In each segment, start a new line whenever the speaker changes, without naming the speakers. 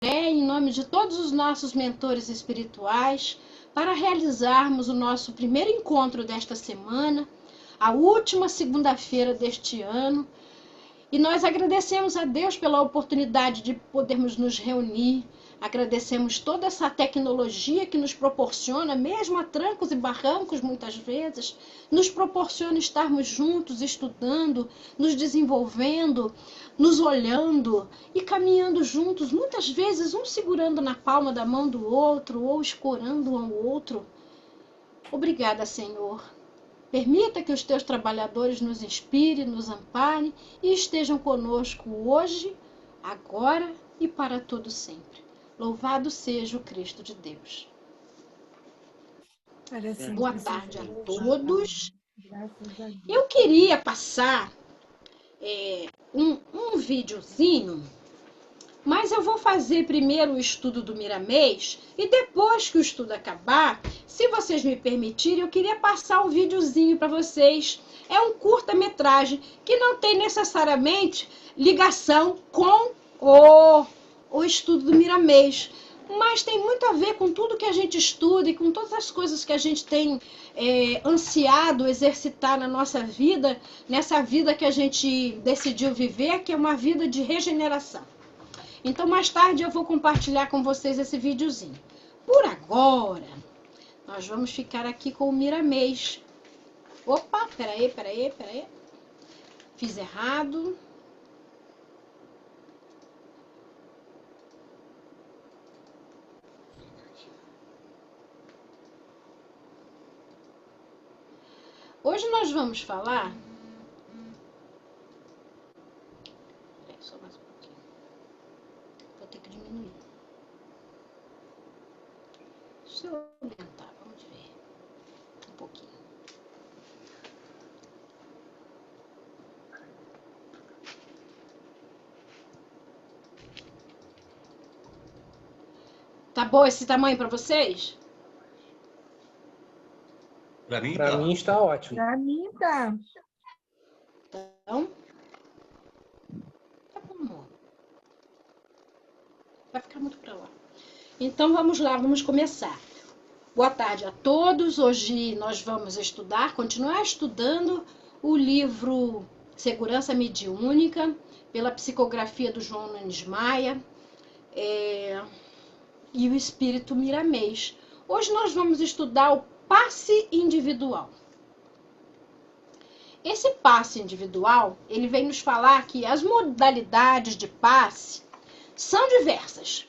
em nome de todos os nossos mentores espirituais, para realizarmos o nosso primeiro encontro desta semana, a última segunda-feira deste ano. E nós agradecemos a Deus pela oportunidade de podermos nos reunir. Agradecemos toda essa tecnologia que nos proporciona, mesmo a trancos e barrancos muitas vezes, nos proporciona estarmos juntos, estudando, nos desenvolvendo, nos olhando e caminhando juntos, muitas vezes um segurando na palma da mão do outro ou escorando um ao outro. Obrigada, Senhor. Permita que os teus trabalhadores nos inspirem, nos amparem e estejam conosco hoje, agora e para todo sempre. Louvado seja o Cristo de Deus. Boa tarde a todos. Eu queria passar um videozinho, mas eu vou fazer primeiro o estudo do Miramês e depois que o estudo acabar, se vocês me permitirem, eu queria passar um videozinho para vocês. É um curta-metragem que não tem necessariamente ligação com o estudo do Miramês, mas tem muito a ver com tudo que a gente estuda e com todas as coisas que a gente tem ansiado exercitar na nossa vida, nessa vida que a gente decidiu viver, que é uma vida de regeneração. Então, mais tarde eu vou compartilhar com vocês esse videozinho. Por agora, nós vamos ficar aqui com o Miramês. Opa, peraí. Fiz errado. Hoje nós vamos falar... Só mais um pouquinho. Vou ter que diminuir. Deixa eu aumentar, vamos ver. Um pouquinho. Tá bom esse tamanho para vocês?
Para mim,
Para mim está ótimo.
Para mim tá.
Então, tá bom, amor. Vai ficar muito para lá. Então, vamos lá, vamos começar. Boa tarde a todos. Hoje nós vamos continuar estudando o livro Segurança Mediúnica, pela psicografia do João Nunes Maia, e o Espírito Miramês. Hoje nós vamos estudar o passe individual. Esse passe individual, ele vem nos falar que as modalidades de passe são diversas,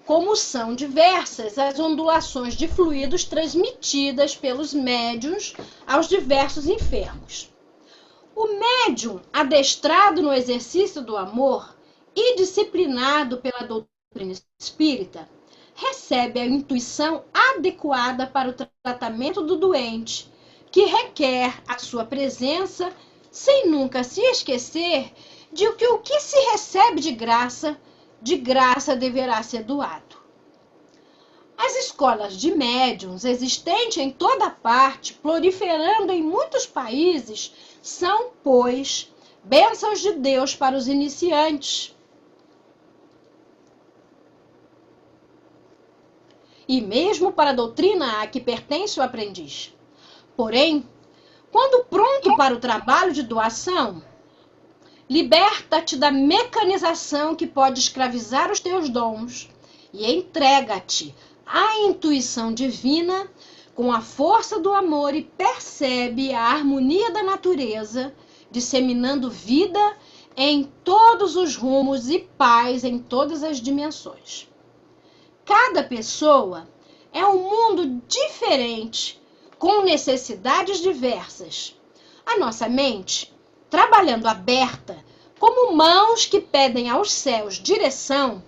como são diversas as ondulações de fluidos transmitidas pelos médiuns aos diversos enfermos. O médium, adestrado no exercício do amor e disciplinado pela doutrina espírita, recebe a intuição adequada para o tratamento do doente, que requer a sua presença, sem nunca se esquecer de que o que se recebe de graça deverá ser doado. As escolas de médiuns existentes em toda parte, proliferando em muitos países, são, pois, bênçãos de Deus para os iniciantes. E mesmo para a doutrina a que pertence o aprendiz. Porém, quando pronto para o trabalho de doação, liberta-te da mecanização que pode escravizar os teus dons e entrega-te à intuição divina com a força do amor e percebe a harmonia da natureza, disseminando vida em todos os rumos e paz em todas as dimensões. Cada pessoa é um mundo diferente, com necessidades diversas. A nossa mente, trabalhando aberta, como mãos que pedem aos céus direção,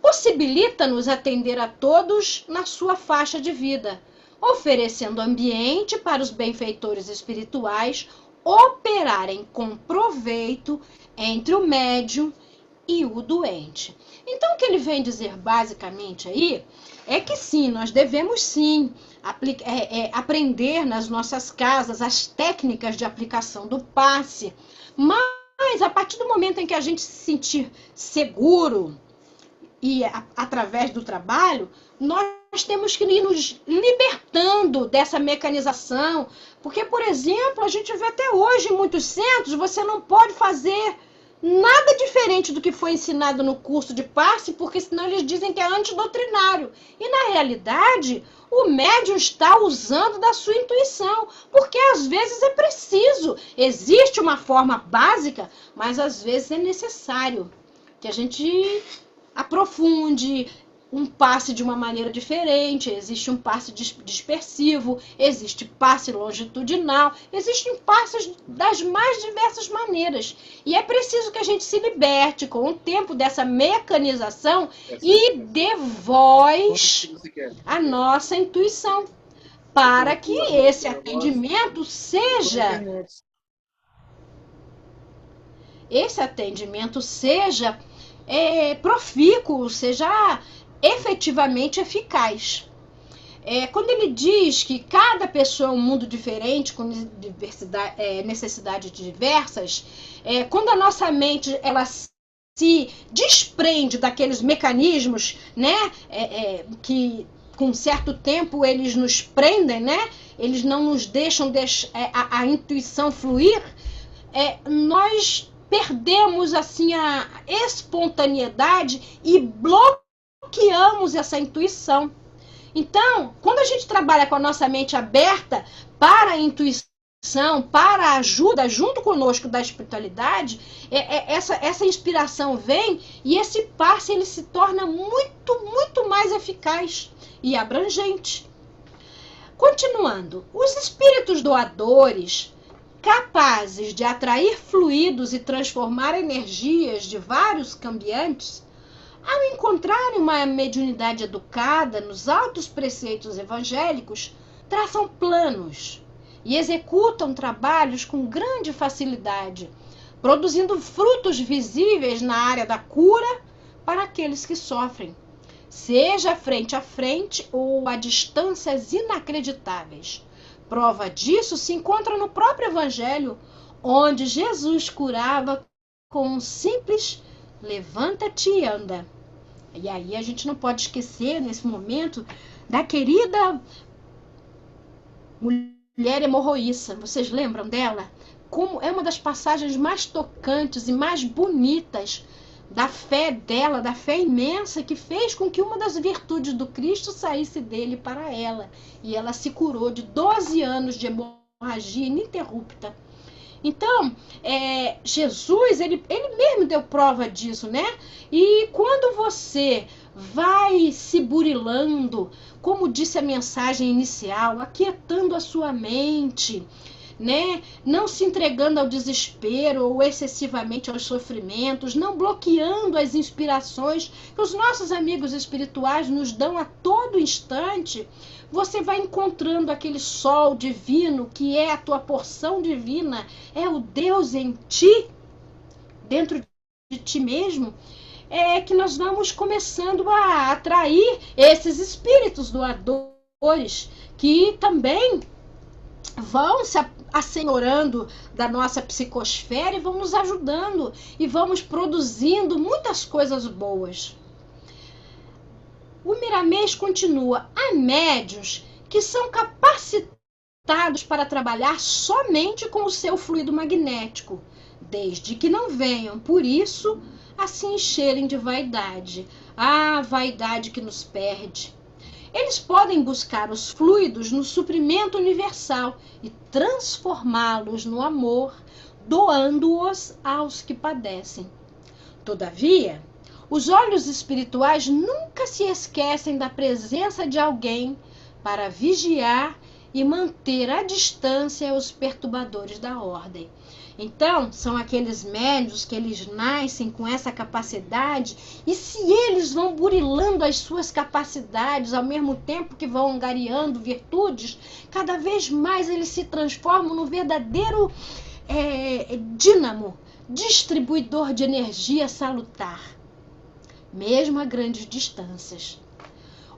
possibilita-nos atender a todos na sua faixa de vida, oferecendo ambiente para os benfeitores espirituais operarem com proveito entre o médium e o doente. Então, o que ele vem dizer basicamente aí é que sim, nós devemos sim aprender nas nossas casas as técnicas de aplicação do passe, mas a partir do momento em que a gente se sentir seguro, e através do trabalho, nós temos que ir nos libertando dessa mecanização, porque, por exemplo, a gente vê até hoje em muitos centros, você não pode fazer nada diferente do que foi ensinado no curso de passe, porque senão eles dizem que é antidoutrinário. E, na realidade, o médium está usando da sua intuição, porque às vezes é preciso. Existe uma forma básica, mas às vezes é necessário que a gente aprofunde um passe de uma maneira diferente. Existe um passe dispersivo, existe passe longitudinal, existem passes das mais diversas maneiras. E é preciso que a gente se liberte com o tempo dessa mecanização e dê voz à nossa intuição, para que esse atendimento seja profícuo, seja efetivamente eficaz. Quando ele diz que cada pessoa é um mundo diferente, com necessidades diversas, quando a nossa mente ela se desprende daqueles mecanismos, né, que com certo tempo eles nos prendem, né, eles não nos deixam a intuição fluir, nós perdemos assim a espontaneidade e bloqueamos essa intuição. Então, quando a gente trabalha com a nossa mente aberta para a intuição, para a ajuda junto conosco da espiritualidade, essa inspiração vem e esse passe ele se torna muito, muito mais eficaz e abrangente. Continuando, os espíritos doadores, capazes de atrair fluidos e transformar energias de vários cambiantes, ao encontrarem uma mediunidade educada nos altos preceitos evangélicos, traçam planos e executam trabalhos com grande facilidade, produzindo frutos visíveis na área da cura para aqueles que sofrem, seja frente a frente ou a distâncias inacreditáveis. Prova disso se encontra no próprio Evangelho, onde Jesus curava com um simples levanta-te e anda. E aí a gente não pode esquecer, nesse momento, da querida mulher hemorroíça. Vocês lembram dela? Como é uma das passagens mais tocantes e mais bonitas da fé dela, da fé imensa que fez com que uma das virtudes do Cristo saísse dele para ela. E ela se curou de 12 anos de hemorragia ininterrupta. Então, Jesus, ele mesmo deu prova disso, né? E quando você vai se burilando, como disse a mensagem inicial, aquietando a sua mente, né? Não se entregando ao desespero ou excessivamente aos sofrimentos, não bloqueando as inspirações que os nossos amigos espirituais nos dão a todo instante, você vai encontrando aquele sol divino que é a tua porção divina, é o Deus em ti, dentro de ti mesmo, que nós vamos começando a atrair esses espíritos doadores que também vão se assenhorando da nossa psicosfera e vão nos ajudando e vamos produzindo muitas coisas boas. O Miramês continua: há médiuns que são capacitados para trabalhar somente com o seu fluido magnético, desde que não venham, por isso, a se encherem de vaidade. Ah, vaidade que nos perde. Eles podem buscar os fluidos no suprimento universal e transformá-los no amor, doando-os aos que padecem. Todavia, os olhos espirituais nunca se esquecem da presença de alguém para vigiar e manter à distância os perturbadores da ordem. Então, são aqueles médiuns que eles nascem com essa capacidade, e se eles vão burilando as suas capacidades ao mesmo tempo que vão angariando virtudes, cada vez mais eles se transformam no verdadeiro dínamo, distribuidor de energia salutar, mesmo a grandes distâncias.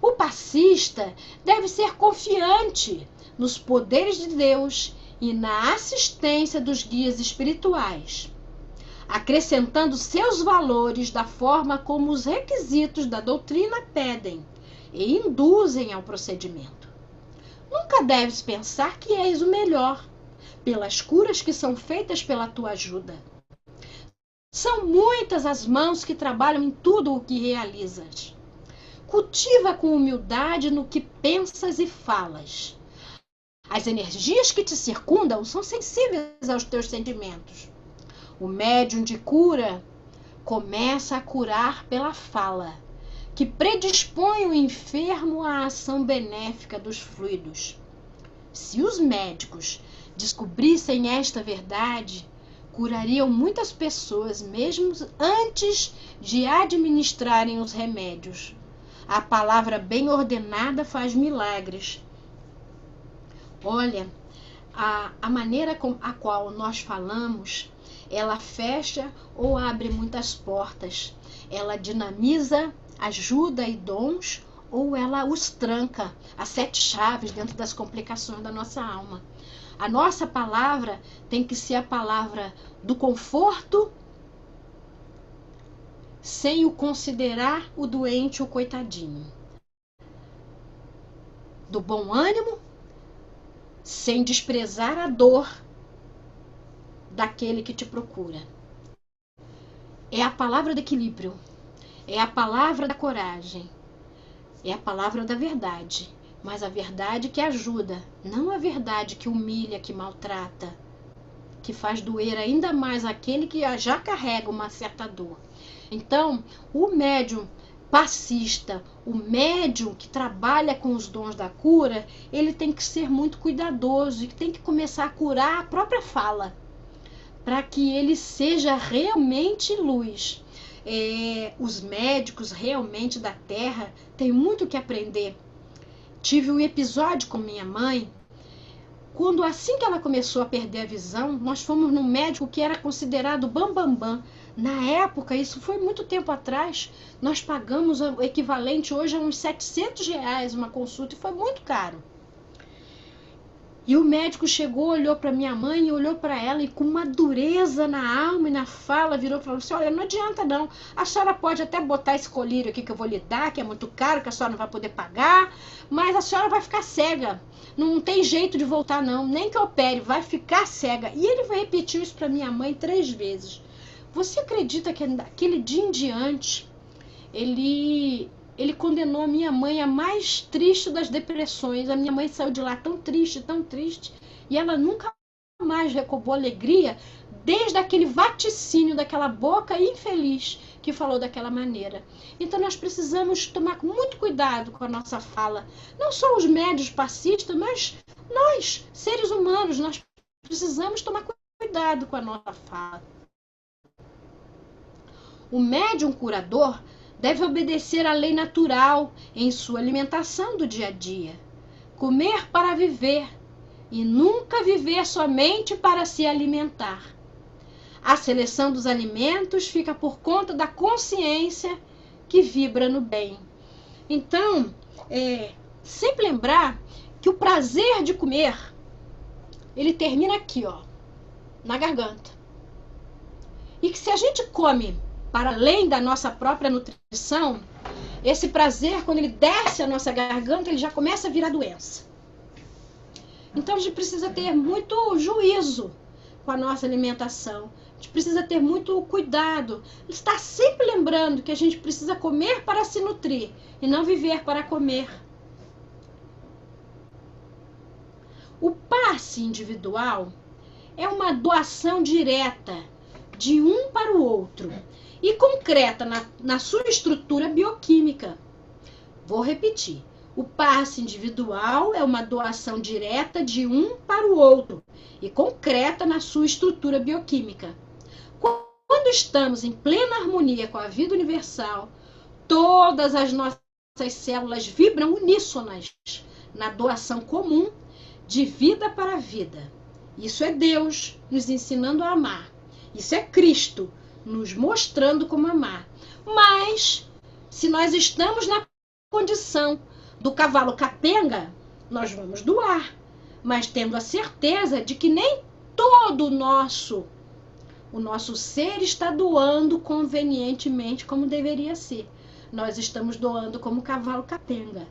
O passista deve ser confiante nos poderes de Deus e na assistência dos guias espirituais. acrescentando seus valores da forma como os requisitos da doutrina pedem e induzem ao procedimento. Nunca deves pensar que és o melhor, pelas curas que são feitas pela tua ajuda. São muitas as mãos que trabalham em tudo o que realizas. Cultiva com humildade no que pensas e falas. As energias que te circundam são sensíveis aos teus sentimentos. O médium de cura começa a curar pela fala, que predispõe o enfermo à ação benéfica dos fluidos. Se os médicos descobrissem esta verdade, curariam muitas pessoas mesmo antes de administrarem os remédios. A palavra bem ordenada faz milagres. Olha, a maneira a qual nós falamos, ela fecha ou abre muitas portas. Ela dinamiza ajuda e dons, ou ela os tranca, as 7 chaves dentro das complicações da nossa alma. A nossa palavra tem que ser a palavra do conforto, sem o considerar o doente, o coitadinho. Do bom ânimo, sem desprezar a dor daquele que te procura. É a palavra do equilíbrio, é a palavra da coragem, é a palavra da verdade, mas a verdade que ajuda, não a verdade que humilha, que maltrata, que faz doer ainda mais aquele que já carrega uma certa dor. Então, o médium passista, o médium que trabalha com os dons da cura, ele tem que ser muito cuidadoso e tem que começar a curar a própria fala, para que ele seja realmente luz. Os médicos realmente da Terra têm muito que aprender. Tive um episódio com minha mãe, quando assim que ela começou a perder a visão, nós fomos num médico que era considerado bambambam. Na época, isso foi muito tempo atrás, nós pagamos o equivalente hoje a uns R$700 uma consulta e foi muito caro. E o médico chegou, olhou para minha mãe, olhou para ela e com uma dureza na alma e na fala, virou e falou assim: olha, não adianta não, a senhora pode até botar esse colírio aqui que eu vou lhe dar, que é muito caro, que a senhora não vai poder pagar, mas a senhora vai ficar cega, não tem jeito de voltar não, nem que eu opere, vai ficar cega. E ele repetiu isso para minha mãe 3 vezes. Você acredita que daquele dia em diante, ele condenou a minha mãe a mais triste das depressões. A minha mãe saiu de lá tão triste, e ela nunca mais recobrou alegria desde aquele vaticínio daquela boca infeliz que falou daquela maneira. Então nós precisamos tomar muito cuidado com a nossa fala. Não só os médios passistas, mas nós, seres humanos, nós precisamos tomar cuidado com a nossa fala. O médium curador deve obedecer à lei natural em sua alimentação do dia a dia. Comer para viver e nunca viver somente para se alimentar. A seleção dos alimentos fica por conta da consciência que vibra no bem. Então, sempre lembrar que o prazer de comer, ele termina aqui, ó, na garganta. E que se a gente come para além da nossa própria nutrição, esse prazer, quando ele desce a nossa garganta, ele já começa a virar doença. Então a gente precisa ter muito juízo com a nossa alimentação. A gente precisa ter muito cuidado. Estar sempre lembrando que a gente precisa comer para se nutrir e não viver para comer. O passe individual é uma doação direta de um para o outro e concreta na sua estrutura bioquímica. Vou repetir. O passe individual é uma doação direta de um para o outro e concreta na sua estrutura bioquímica. Quando estamos em plena harmonia com a vida universal, todas as nossas células vibram uníssonas na doação comum de vida para vida. Isso é Deus nos ensinando a amar. Isso é Cristo nos mostrando como amar. Mas, se nós estamos na condição do cavalo capenga, nós vamos doar, mas tendo a certeza de que nem todo o nosso O nosso ser está doando convenientemente como deveria ser. Nós estamos doando como cavalo capenga.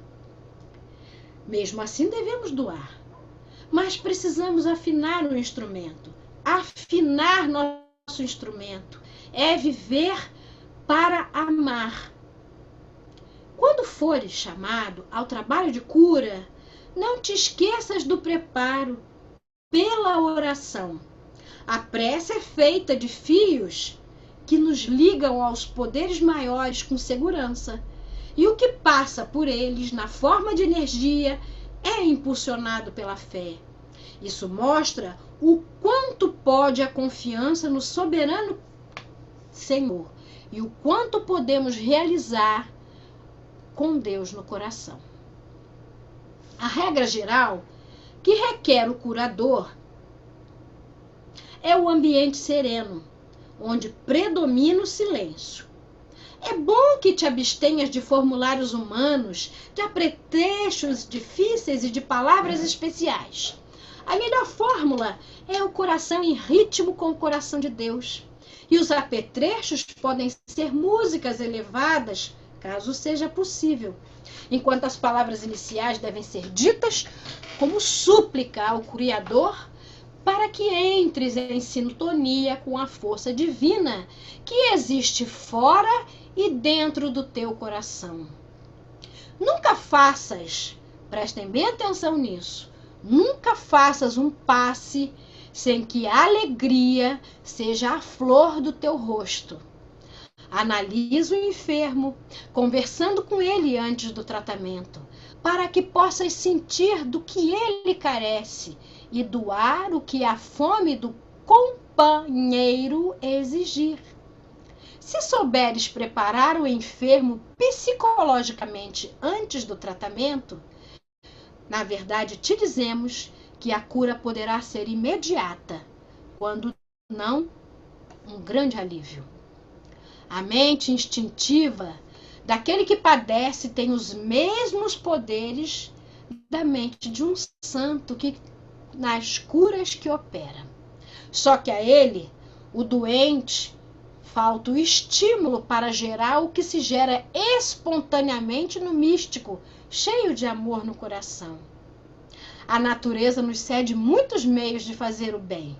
Mesmo assim, devemos doar. Mas precisamos afinar o instrumento. Afinar nosso instrumento é viver para amar. Quando fores chamado ao trabalho de cura, não te esqueças do preparo pela oração. A prece é feita de fios que nos ligam aos poderes maiores com segurança. E o que passa por eles na forma de energia é impulsionado pela fé. Isso mostra o quanto pode a confiança no soberano Senhor e o quanto podemos realizar com Deus no coração. A regra geral que requer o curador é o ambiente sereno, onde predomina o silêncio. É bom que te abstenhas de formulários humanos, de apetrechos difíceis e de palavras especiais. A melhor fórmula é o coração em ritmo com o coração de Deus. E os apetrechos podem ser músicas elevadas, caso seja possível, enquanto as palavras iniciais devem ser ditas como súplica ao Criador para que entres em sintonia com a força divina que existe fora e dentro do teu coração. Nunca faças, prestem bem atenção nisso, nunca faças um passe sem que a alegria seja a flor do teu rosto. Analisa o enfermo, conversando com ele antes do tratamento, para que possas sentir do que ele carece e doar o que a fome do companheiro exigir. Se souberes preparar o enfermo psicologicamente antes do tratamento, na verdade te dizemos que a cura poderá ser imediata, quando não, um grande alívio. A mente instintiva daquele que padece tem os mesmos poderes da mente de um santo que nas curas que opera. Só que a ele, o doente, falta o estímulo para gerar o que se gera espontaneamente no místico, cheio de amor no coração. A natureza nos cede muitos meios de fazer o bem.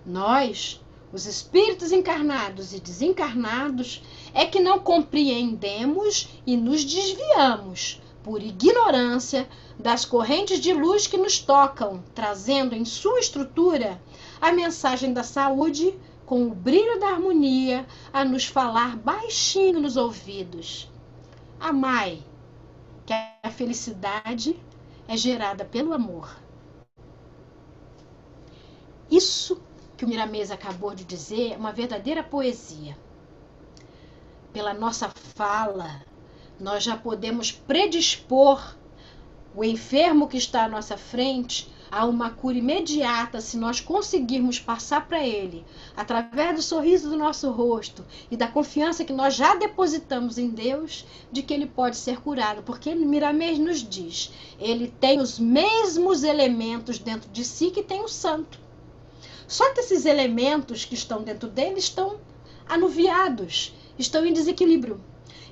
Nós, os espíritos encarnados e desencarnados, é que não compreendemos e nos desviamos, por ignorância, das correntes de luz que nos tocam, trazendo em sua estrutura a mensagem da saúde, com o brilho da harmonia, a nos falar baixinho nos ouvidos. Amai, que a felicidade é gerada pelo amor. Isso que o Miramês acabou de dizer é uma verdadeira poesia. Pela nossa fala, nós já podemos predispor o enfermo que está à nossa frente a uma cura imediata se nós conseguirmos passar para ele, através do sorriso do nosso rosto e da confiança que nós já depositamos em Deus, de que ele pode ser curado. Porque Miramês nos diz, ele tem os mesmos elementos dentro de si que tem o santo. Só que esses elementos que estão dentro dele estão anuviados, estão em desequilíbrio.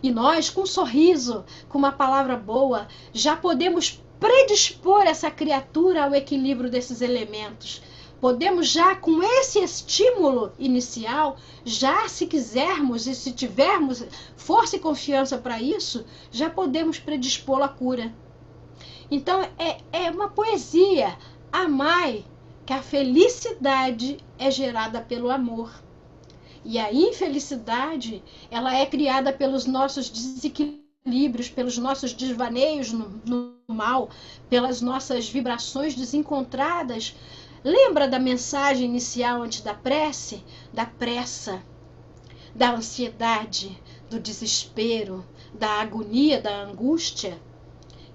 E nós, com um sorriso, com uma palavra boa, já podemos predispor essa criatura ao equilíbrio desses elementos. Podemos já, com esse estímulo inicial, já se quisermos e se tivermos força e confiança para isso, já podemos predispô-lo à cura. Então, é uma poesia. Amai, que a felicidade é gerada pelo amor. E a infelicidade, ela é criada pelos nossos desequilíbrios, pelos nossos desvaneios no mal, pelas nossas vibrações desencontradas. Lembra da mensagem inicial antes da prece? Da pressa, da ansiedade, do desespero, da agonia, da angústia?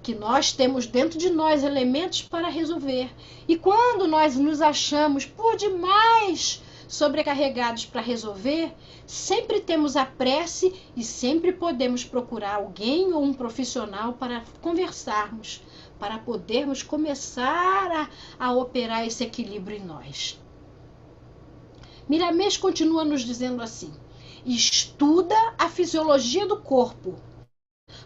Que nós temos dentro de nós elementos para resolver. E quando nós nos achamos por demais sobrecarregados para resolver, sempre temos a prece e sempre podemos procurar alguém ou um profissional para conversarmos, para podermos começar a operar esse equilíbrio em nós. Miramês continua nos dizendo assim: estuda a fisiologia do corpo,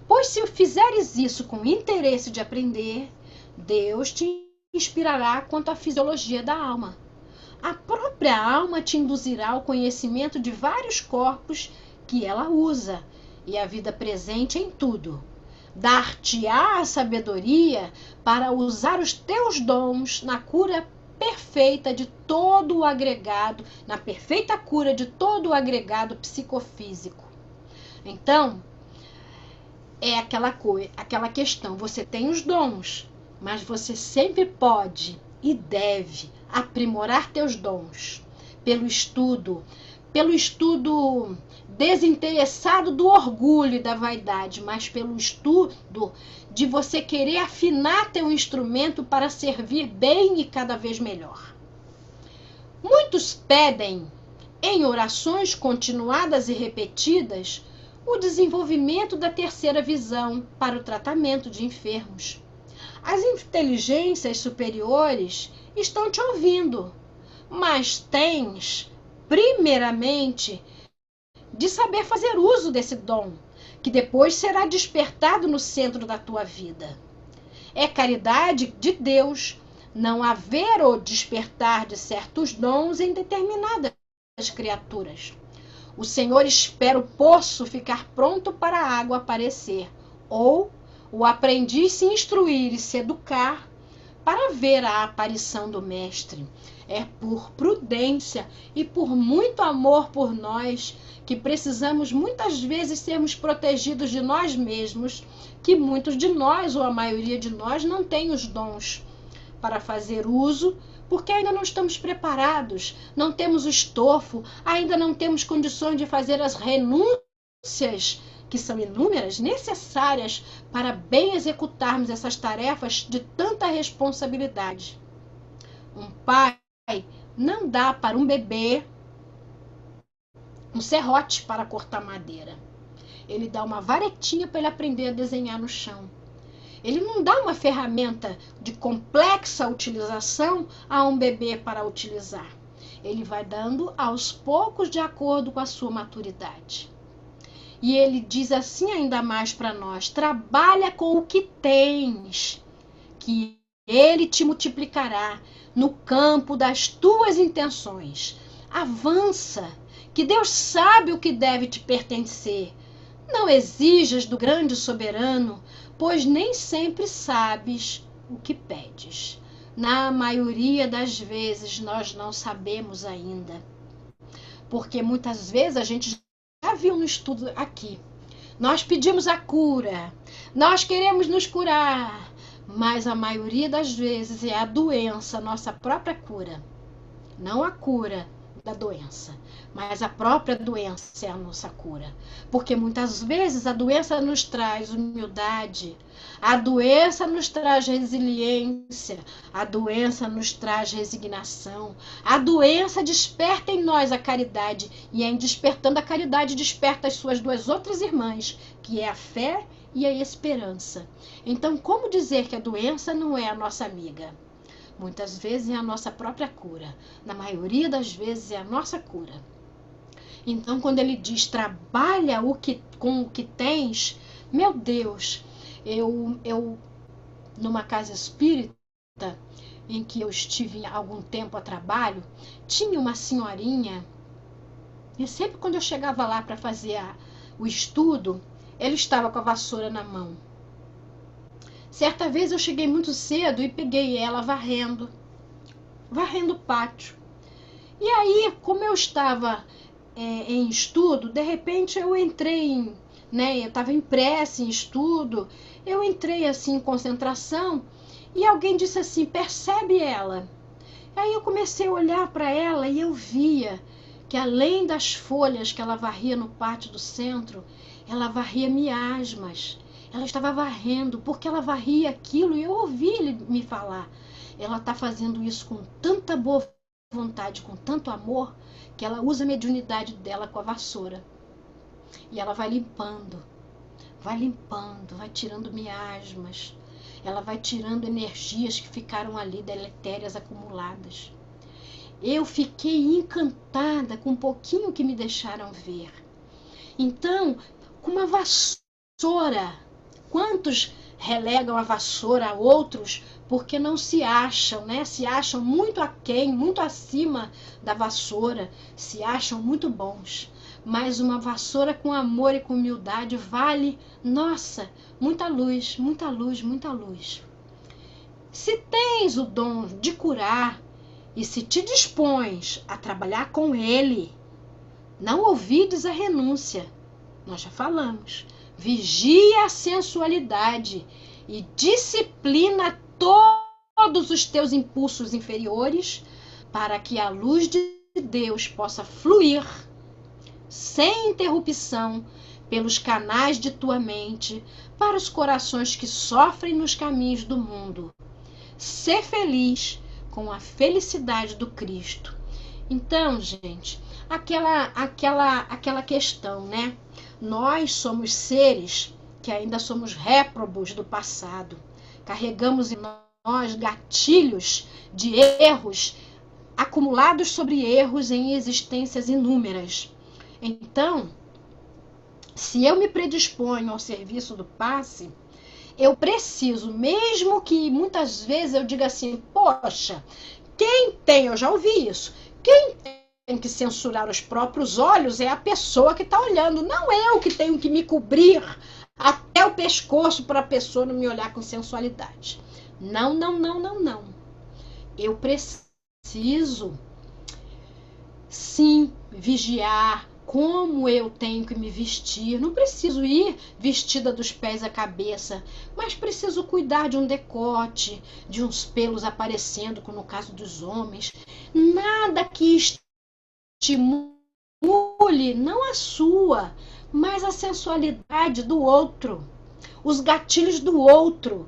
pois se fizeres isso com interesse de aprender, Deus te inspirará quanto à fisiologia da alma. A própria alma te induzirá ao conhecimento de vários corpos que ela usa e a vida presente em tudo. Dar-te-á a sabedoria para usar os teus dons na cura perfeita de todo o agregado, na perfeita cura de todo o agregado psicofísico. Então, é aquela questão, você tem os dons, mas você sempre pode e deve aprimorar teus dons pelo estudo desinteressado do orgulho e da vaidade, mas pelo estudo de você querer afinar teu instrumento para servir bem e cada vez melhor. Muitos pedem, em orações continuadas e repetidas, o desenvolvimento da terceira visão para o tratamento de enfermos. As inteligências superiores estão te ouvindo, mas tens, primeiramente, de saber fazer uso desse dom, que depois será despertado no centro da tua vida. É caridade de Deus não haver ou despertar de certos dons em determinadas criaturas. O Senhor espera o poço ficar pronto para a água aparecer, ou o aprendiz se instruir e se educar para ver a aparição do Mestre. É por prudência e por muito amor por nós que precisamos muitas vezes sermos protegidos de nós mesmos, que muitos de nós, ou a maioria de nós, não tem os dons para fazer uso, porque ainda não estamos preparados, não temos o estofo, ainda não temos condições de fazer as renúncias, que são inúmeras, necessárias para bem executarmos essas tarefas de tanta responsabilidade. Um pai não dá para um bebê um serrote para cortar madeira. Ele dá uma varetinha para ele aprender a desenhar no chão. Ele não dá uma ferramenta de complexa utilização a um bebê para utilizar. Ele vai dando aos poucos de acordo com a sua maturidade. E ele diz assim ainda mais para nós: trabalha com o que tens, que ele te multiplicará no campo das tuas intenções. Avança, que Deus sabe o que deve te pertencer. Não exijas do grande soberano, pois nem sempre sabes o que pedes. Na maioria das vezes nós não sabemos ainda, porque muitas vezes a gente já viu no estudo aqui. Nós pedimos a cura, nós queremos nos curar, mas a maioria das vezes é a doença, a nossa própria cura. Não a cura da doença, mas a própria doença é a nossa cura. Porque muitas vezes a doença nos traz humildade, a doença nos traz resiliência, a doença nos traz resignação, a doença desperta em nós a caridade, e em despertando a caridade desperta as suas duas outras irmãs, que é a fé e a esperança. Então, como dizer que a doença não é a nossa amiga? Muitas vezes é a nossa própria cura. Na maioria das vezes é a nossa cura. Então, quando ele diz, trabalha com o que tens, meu Deus, eu numa casa espírita, em que eu estive há algum tempo a trabalho, tinha uma senhorinha, e sempre quando eu chegava lá para fazer o estudo, ele estava com a vassoura na mão. Certa vez eu cheguei muito cedo e peguei ela varrendo o pátio. E aí, como eu estava em estudo, de repente eu entrei, eu estava em prece, em estudo, eu entrei assim em concentração e alguém disse assim, percebe ela? Aí eu comecei a olhar para ela e eu via que além das folhas que ela varria no pátio do centro, ela varria miasmas. Ela estava varrendo, porque ela varria aquilo, e eu ouvi ele me falar. Ela está fazendo isso com tanta boa vontade, com tanto amor, que ela usa a mediunidade dela com a vassoura. E ela vai limpando, vai tirando miasmas. Ela vai tirando energias que ficaram ali, deletérias, acumuladas. eu fiquei encantada com um pouquinho que me deixaram ver. Então, com uma vassoura, quantos relegam a vassoura a outros porque não se acham, né? Se acham muito aquém, muito acima da vassoura, se acham muito bons. Mas uma vassoura com amor e com humildade vale, nossa, muita luz, muita luz, muita luz. Se tens o dom de curar e se te dispões a trabalhar com ele, não ouvides a renúncia. Nós já falamos. Vigia a sensualidade e disciplina todos os teus impulsos inferiores para que a luz de Deus possa fluir sem interrupção pelos canais de tua mente para os corações que sofrem nos caminhos do mundo. Ser feliz com a felicidade do Cristo. Então, gente, aquela questão, né? Nós somos seres que ainda somos réprobos do passado. Carregamos em nós gatilhos de erros acumulados sobre erros em existências inúmeras. Então, se eu me predisponho ao serviço do passe, eu preciso, mesmo que muitas vezes eu diga assim, poxa, eu já ouvi isso, quem tem que censurar os próprios olhos é a pessoa que está olhando, não eu que tenho que me cobrir até o pescoço para a pessoa não me olhar com sensualidade. Não, não, não, não, não. Eu preciso, sim, vigiar como eu tenho que me vestir. Não preciso ir vestida dos pés à cabeça, mas preciso cuidar de um decote, de uns pelos aparecendo, como no caso dos homens. Nada que estimule não a sua, mas a sensualidade do outro, os gatilhos do outro.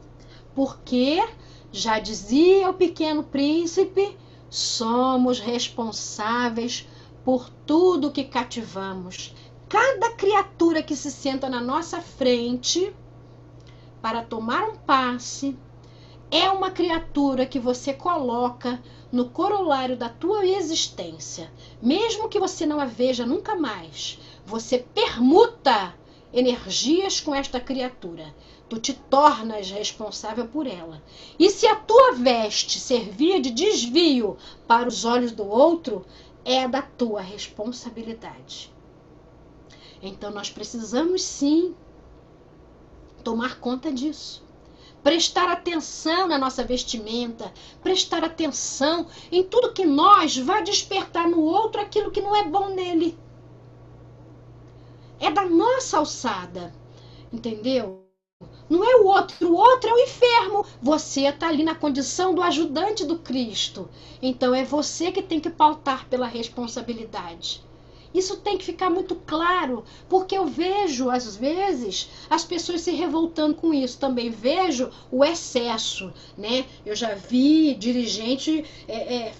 Porque, já dizia o Pequeno Príncipe, somos responsáveis por tudo que cativamos. Cada criatura que se senta na nossa frente para tomar um passe é uma criatura que você coloca no corolário da tua existência. Mesmo que você não a veja nunca mais, você permuta energias com esta criatura. Tu te tornas responsável por ela. E se a tua veste servir de desvio para os olhos do outro, é da tua responsabilidade. Então nós precisamos sim tomar conta disso. Prestar atenção na nossa vestimenta, prestar atenção em tudo que nós vai despertar no outro aquilo que não é bom nele. É da nossa alçada, entendeu? Não é o outro é o enfermo. Você está ali na condição do ajudante do Cristo. Então é você que tem que pautar pela responsabilidade. Isso tem que ficar muito claro, porque eu vejo, às vezes, as pessoas se revoltando com isso. Também vejo o excesso, né? Eu já vi dirigente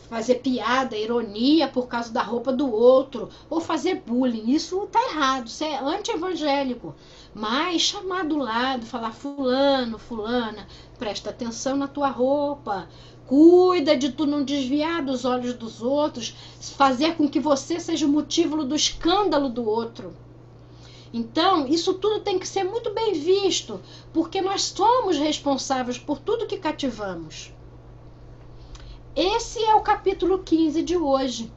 fazer piada, ironia por causa da roupa do outro, ou fazer bullying. Isso tá errado, isso é anti-evangélico. Mas chamar do lado, falar fulano, fulana, presta atenção na tua roupa. Cuida de tu não desviar dos olhos dos outros, fazer com que você seja o motivo do escândalo do outro. Então, isso tudo tem que ser muito bem visto, porque nós somos responsáveis por tudo que cativamos. Esse é o capítulo 15 de hoje.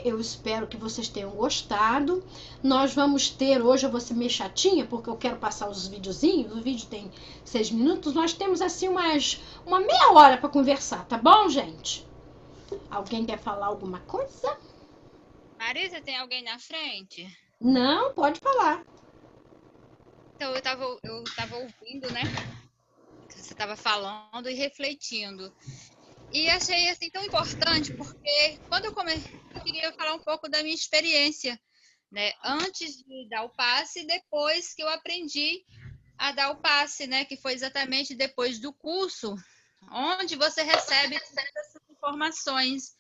Eu espero que vocês tenham gostado. Nós vamos ter, hoje eu vou ser meio chatinha, porque eu quero passar os videozinhos, o vídeo tem 6 minutos, nós temos assim uma meia hora para conversar, tá bom, gente? Alguém quer falar alguma coisa?
Marisa, tem alguém na frente?
Não, pode falar.
Então, eu tava ouvindo, né? Você estava falando e refletindo. E achei assim tão importante, porque quando eu queria falar um pouco da minha experiência, né? Antes de dar o passe e depois que eu aprendi a dar o passe, né? Que foi exatamente depois do curso, onde você recebe todas essas informações,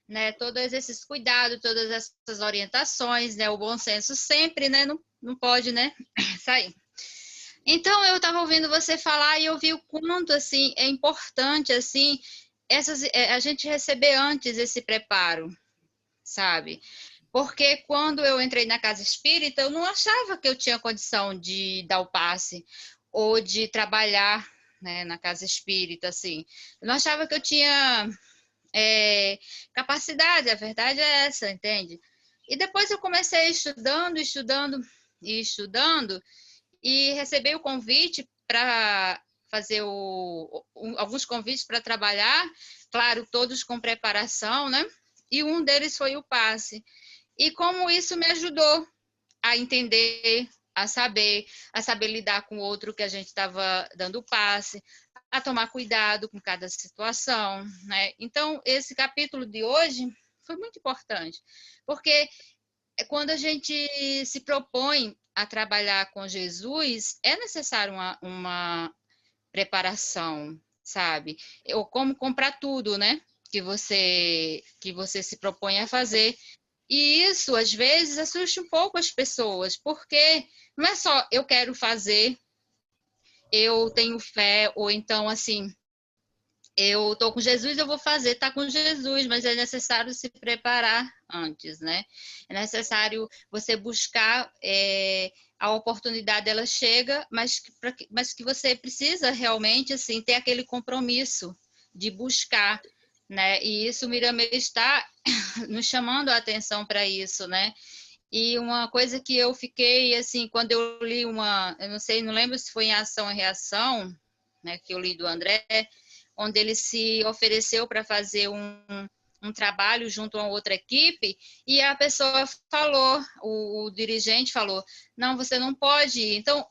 né? Todos esses cuidados, todas essas orientações, né? O bom senso sempre, né? Não pode, né? Sair. Então, eu estava ouvindo você falar e eu vi o quanto, assim, é importante, assim, a gente receber antes esse preparo, sabe? Porque quando eu entrei na casa espírita, eu não achava que eu tinha condição de dar o passe ou de trabalhar, né, na casa espírita, assim. Eu não achava que eu tinha capacidade, a verdade é essa, entende? E depois eu comecei estudando e recebi o convite para fazer alguns convites para trabalhar, claro, todos com preparação, né? E um deles foi o passe. E como isso me ajudou a entender, a saber lidar com o outro que a gente estava dando passe, a tomar cuidado com cada situação, né? Então, esse capítulo de hoje foi muito importante, porque quando a gente se propõe a trabalhar com Jesus, é necessário uma preparação, sabe? Ou como comprar tudo, né? Que você se propõe a fazer. E isso, às vezes, assusta um pouco as pessoas, porque não é só eu quero fazer, eu tenho fé, ou então, assim, eu estou com Jesus, eu vou fazer, tá com Jesus, mas é necessário se preparar antes, né? É necessário você buscar, a oportunidade, ela chega, mas que você precisa realmente, assim, ter aquele compromisso de buscar, né? E isso, Miriam, está nos chamando a atenção para isso, né? E uma coisa que eu fiquei, assim, quando eu li eu não sei, não lembro se foi em Ação e Reação, né, que eu li do André, onde ele se ofereceu para fazer um trabalho junto a outra equipe, e a pessoa falou, o dirigente falou, não, você não pode ir. Então,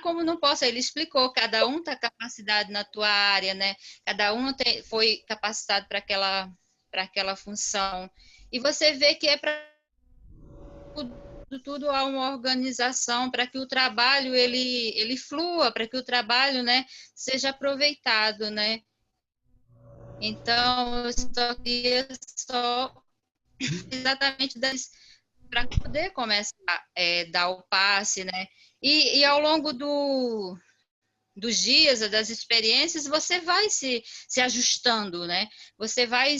como não posso? Ele explicou, cada um tem capacidade na tua área, né? Cada um foi capacitado para aquela função. E você vê que é para tudo há uma organização para que o trabalho ele flua, para que o trabalho, né, seja aproveitado, né? Então, eu só queria exatamente para poder começar a dar o passe, né? E ao longo dos dias, das experiências, você vai se ajustando, né? Você vai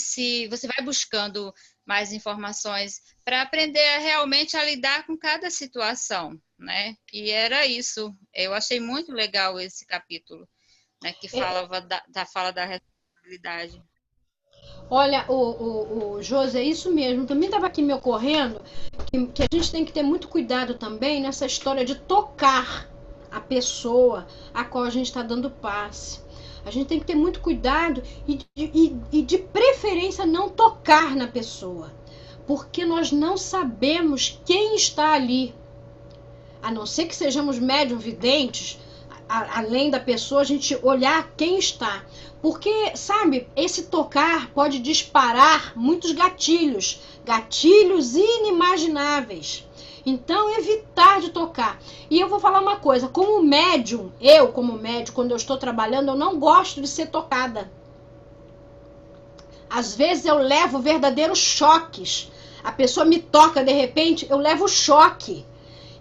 buscando mais informações para aprender realmente a lidar com cada situação, né? E era isso. Eu achei muito legal esse capítulo, né? Que falava da fala da responsabilidade.
Olha, o José, é isso mesmo. Também estava aqui me ocorrendo que a gente tem que ter muito cuidado também nessa história de tocar a pessoa a qual a gente está dando passe. A gente tem que ter muito cuidado e de preferência não tocar na pessoa, porque nós não sabemos quem está ali. A não ser que sejamos médium videntes, além da pessoa, a gente olhar quem está. Porque, sabe, esse tocar pode disparar muitos gatilhos inimagináveis. Então, evitar de tocar. E eu vou falar uma coisa, como médium, quando eu estou trabalhando, eu não gosto de ser tocada. Às vezes eu levo verdadeiros choques. A pessoa me toca de repente, eu levo choque.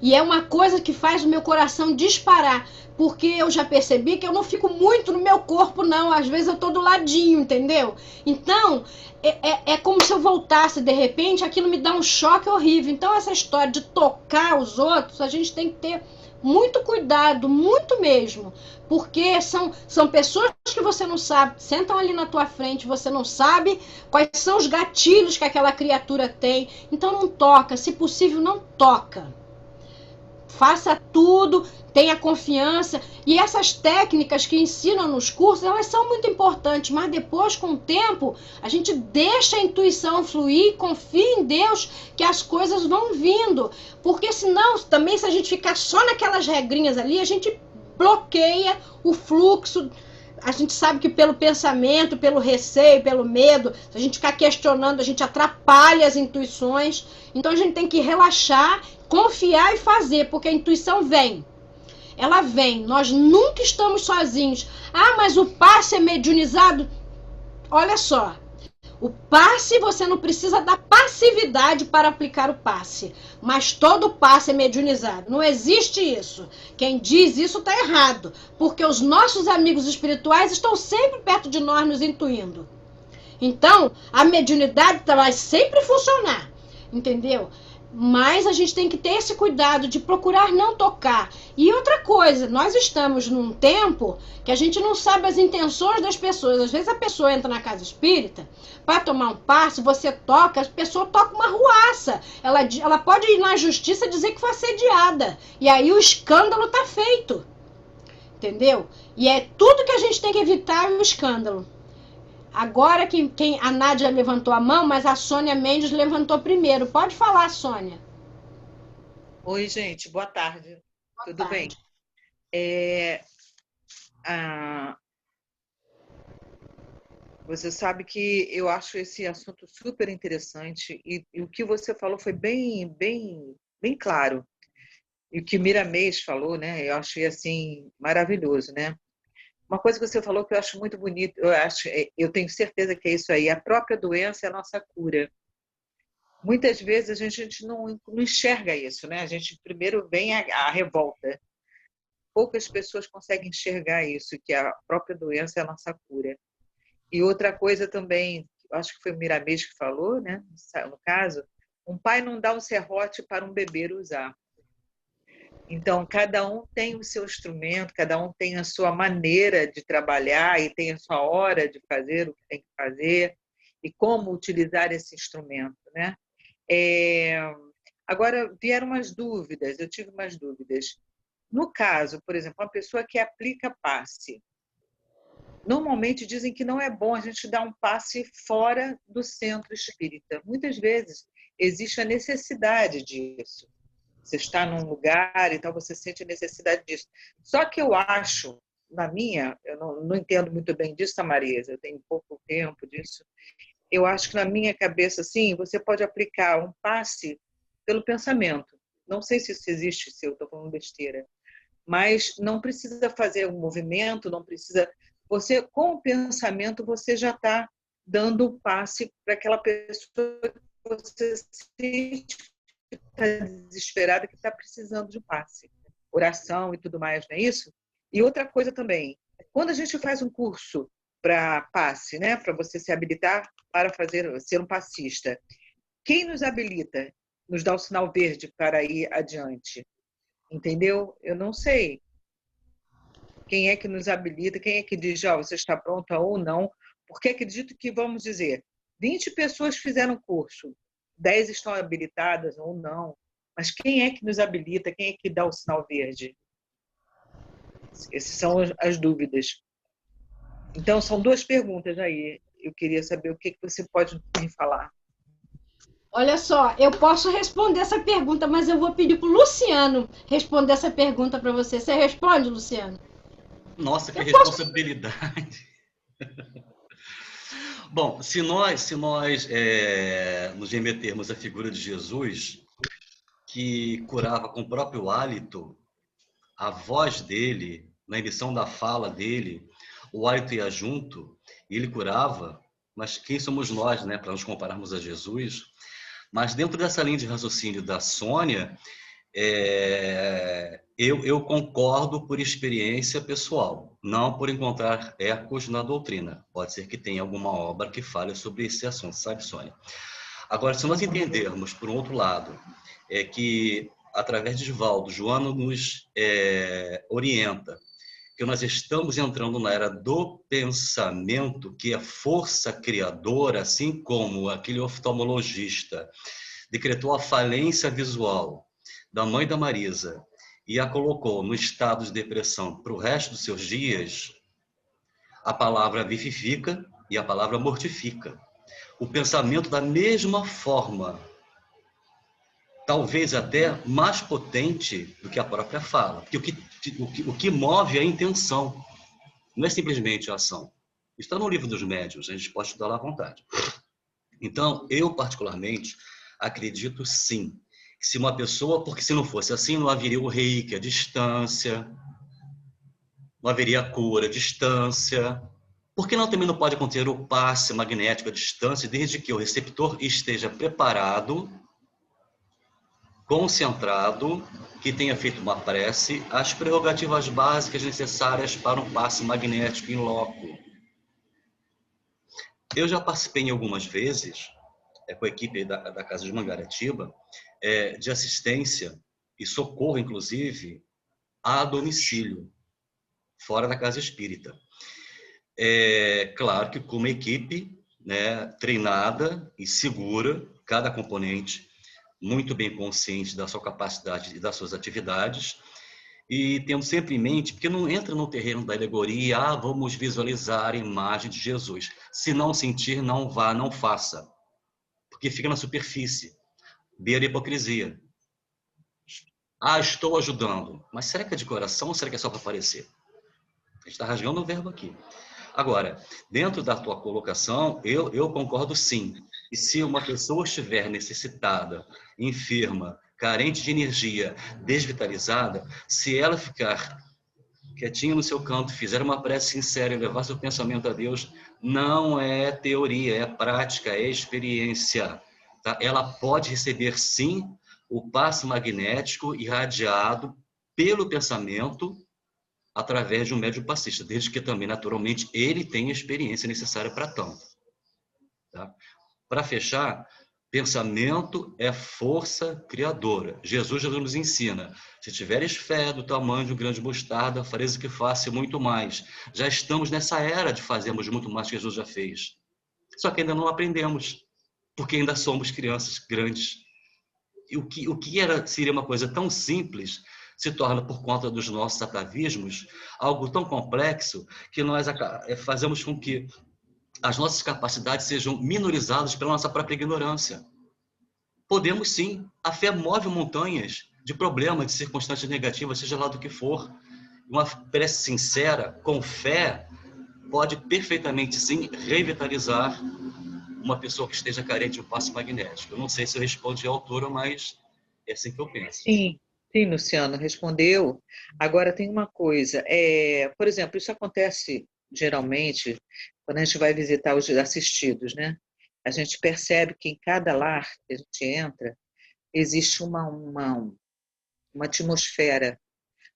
E é uma coisa que faz o meu coração disparar, porque eu já percebi que eu não fico muito no meu corpo, não. Às vezes eu tô do ladinho, entendeu? Então, é como se eu voltasse de repente, aquilo me dá um choque horrível. Então, essa história de tocar os outros, a gente tem que ter muito cuidado, muito mesmo. Porque são pessoas que você não sabe, sentam ali na tua frente, você não sabe quais são os gatilhos que aquela criatura tem. Então, não toca. Se possível, não toca. Faça tudo, tenha confiança. E essas técnicas que ensinam nos cursos, elas são muito importantes, mas depois, com o tempo, a gente deixa a intuição fluir, confia em Deus que as coisas vão vindo. Porque senão, também, se a gente ficar só naquelas regrinhas ali, a gente bloqueia o fluxo. A gente sabe que pelo pensamento, pelo receio, pelo medo, se a gente ficar questionando, a gente atrapalha as intuições. Então a gente tem que relaxar, confiar e fazer, porque a intuição vem. Ela vem. Nós nunca estamos sozinhos. Ah, mas o passe é mediunizado? Olha só. O passe, você não precisa da passividade para aplicar o passe. Mas todo passe é mediunizado. Não existe isso. Quem diz isso está errado. Porque os nossos amigos espirituais estão sempre perto de nós, nos intuindo. Então, a mediunidade vai sempre funcionar, entendeu? Mas a gente tem que ter esse cuidado de procurar não tocar. E outra coisa, nós estamos num tempo que a gente não sabe as intenções das pessoas. Às vezes a pessoa entra na casa espírita para tomar um passe, você toca, a pessoa toca uma ruaça. Ela pode ir na justiça e dizer que foi assediada. E aí o escândalo tá feito. Entendeu? E é tudo que a gente tem que evitar é o escândalo. Agora a Nádia levantou a mão, mas a Sônia Mendes levantou primeiro. Pode falar, Sônia.
Oi, gente, boa tarde. Tudo bem? Você sabe que eu acho esse assunto super interessante e o que você falou foi bem claro. E o que Miramês falou, né? Eu achei assim maravilhoso, né? Uma coisa que você falou que eu acho muito bonito, eu tenho certeza que é isso aí. A própria doença é a nossa cura. Muitas vezes a gente não enxerga isso, né? A gente primeiro vem a revolta. Poucas pessoas conseguem enxergar isso, que a própria doença é a nossa cura. E outra coisa também, acho que foi o Miramês que falou, né? No caso, um pai não dá um serrote para um bebê usar. Então, cada um tem o seu instrumento, cada um tem a sua maneira de trabalhar e tem a sua hora de fazer o que tem que fazer e como utilizar esse instrumento, né? Agora, vieram umas dúvidas, eu tive umas dúvidas. No caso, por exemplo, uma pessoa que aplica passe, normalmente dizem que não é bom a gente dar um passe fora do centro espírita. Muitas vezes existe a necessidade disso. Você está num lugar, então você sente a necessidade disso. Só que eu acho, eu não entendo muito bem disso, Marisa, eu tenho pouco tempo disso, eu acho que na minha cabeça, sim, você pode aplicar um passe pelo pensamento. Não sei se isso existe, se eu estou falando besteira, mas não precisa fazer um movimento, não precisa... Você, com o pensamento, você já está dando um passe para aquela pessoa que você sente que está desesperada, que está precisando de um passe. Oração e tudo mais, não é isso? E outra coisa também, quando a gente faz um curso para passe, né, para você se habilitar para ser um passista, quem nos habilita, nos dá o sinal verde para ir adiante? Entendeu? Eu não sei. Quem é que nos habilita, quem é que diz, você está pronta ou não, porque acredito que, vamos dizer, 20 pessoas fizeram o curso, 10 estão habilitadas ou não, mas quem é que nos habilita, quem é que dá o sinal verde? Essas são as dúvidas. Então, são duas perguntas aí. Eu queria saber o que você pode me falar.
Olha só, eu posso responder essa pergunta, mas eu vou pedir para o Luciano responder essa pergunta para você. Você responde, Luciano?
Nossa, que responsabilidade! Bom, se nós nos remetermos à figura de Jesus, que curava com o próprio hálito, a voz dele, na emissão da fala dele, o hálito ia junto, e ele curava, mas quem somos nós, né, para nos compararmos a Jesus? Mas dentro dessa linha de raciocínio da Sônia, eu concordo por experiência pessoal, não por encontrar ecos na doutrina. Pode ser que tenha alguma obra que fale sobre esse assunto, sabe, Sônia? Agora, se nós entendermos, por um outro lado, que através de Divaldo, Joana nos orienta que nós estamos entrando na era do pensamento, que é força criadora, assim como aquele oftalmologista decretou a falência visual da mãe da Marisa e a colocou no estado de depressão para o resto dos seus dias, a palavra vivifica e a palavra mortifica. O pensamento da mesma forma, talvez até mais potente do que a própria fala. Porque o que move é a intenção, não é simplesmente a ação. Está no livro dos médiuns, a gente pode estudar lá à vontade. Então, eu particularmente acredito sim, que se uma pessoa, porque se não fosse assim, não haveria o reiki à distância, não haveria a cura à distância. Por que não também não pode acontecer o passe magnético à distância, desde que o receptor esteja preparado, concentrado, que tenha feito uma prece, as prerrogativas básicas necessárias para um passe magnético in loco. Eu já participei em algumas vezes, com a equipe da Casa de Mangaratiba, de assistência e socorro, inclusive, a domicílio, fora da casa espírita. É claro que com uma equipe, né, treinada e segura, cada componente muito bem consciente da sua capacidade e das suas atividades, e temos sempre em mente, porque não entra no terreno da alegoria, vamos visualizar a imagem de Jesus. Se não sentir, não vá, não faça, porque fica na superfície, beira a hipocrisia. Estou ajudando, mas será que é de coração ou será que é só para aparecer? A gente está rasgando o verbo aqui. Agora, dentro da tua colocação, eu concordo sim. E se uma pessoa estiver necessitada, enferma, carente de energia, desvitalizada, se ela ficar quietinha no seu canto, fizer uma prece sincera e levar seu pensamento a Deus, não é teoria, é prática, é experiência. Tá? Ela pode receber sim o passe magnético irradiado pelo pensamento através de um médium passista, desde que também, naturalmente, ele tenha a experiência necessária para tanto. Tá? Para fechar, pensamento é força criadora. Jesus nos ensina, se tiveres fé do tamanho de um grande mostarda, fareis o que faça e muito mais. Já estamos nessa era de fazermos muito mais que Jesus já fez. Só que ainda não aprendemos, porque ainda somos crianças grandes. E o que seria uma coisa tão simples se torna, por conta dos nossos atavismos, algo tão complexo que nós fazemos com que as nossas capacidades sejam minorizadas pela nossa própria ignorância. Podemos sim, a fé move montanhas de problemas, de circunstâncias negativas, seja lá do que for. Uma prece sincera, com fé, pode perfeitamente sim revitalizar uma pessoa que esteja carente de um passe magnético. Eu não sei se eu respondi à altura, mas é assim que eu penso.
Sim, sim, Luciano, respondeu. Agora tem uma coisa, por exemplo, isso acontece geralmente quando a gente vai visitar os assistidos, né? A gente percebe que em cada lar que a gente entra, existe uma atmosfera,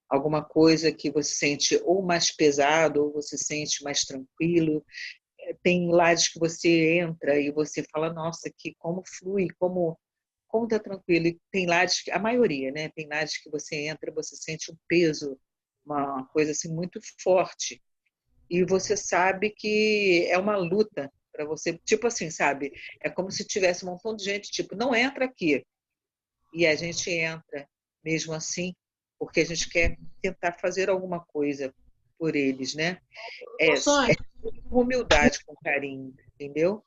alguma coisa que você sente ou mais pesado, ou você sente mais tranquilo. Tem lares que você entra e você fala, nossa, que como flui, como tá tranquilo. E tem lares, a maioria, né? Tem lares que você entra, você sente um peso, uma coisa assim muito forte. E você sabe que é uma luta para você, tipo assim, sabe? É como se tivesse um montão de gente, tipo, não entra aqui. E a gente entra mesmo assim, porque a gente quer tentar fazer alguma coisa por eles, né? É,
Sônia,
com humildade, com carinho, entendeu?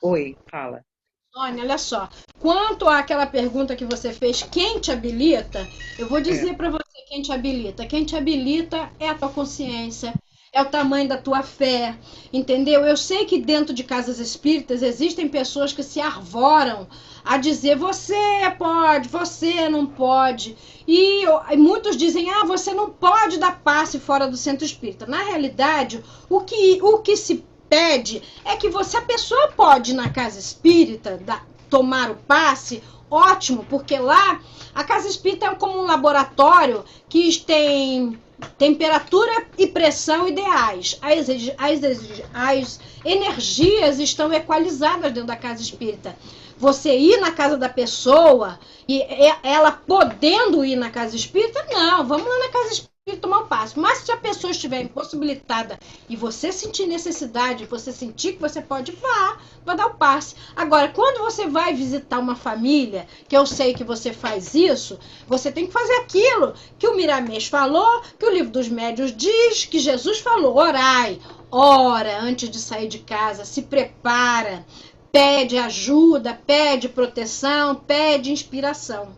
Oi, fala.
Sônia, olha só. Quanto àquela pergunta que você fez, quem te habilita? Eu vou
É,
dizer para você quem te habilita. Quem te habilita é a tua consciência, é o tamanho da tua fé, entendeu? Eu sei que dentro de casas espíritas existem pessoas que se arvoram a dizer você pode, você não pode. E muitos dizem, você não pode dar passe fora do centro espírita. Na realidade, o que se pede é que a pessoa pode ir na casa espírita tomar o passe, ótimo, porque lá a casa espírita é como um laboratório que tem temperatura e pressão ideais. As energias estão equalizadas dentro da casa espírita. Você ir na casa da pessoa e ela podendo ir na casa espírita, não, vamos lá na casa espírita tomar um passo. Mas se a pessoa estiver impossibilitada e você sentir necessidade, você sentir que você pode, vá dar o passe. Agora, quando você vai visitar uma família, que eu sei que você faz isso, você tem que fazer aquilo que o Miramês falou, que o Livro dos Médiuns diz, que Jesus falou: orai, ora antes de sair de casa, se prepara, pede ajuda, pede proteção, pede inspiração.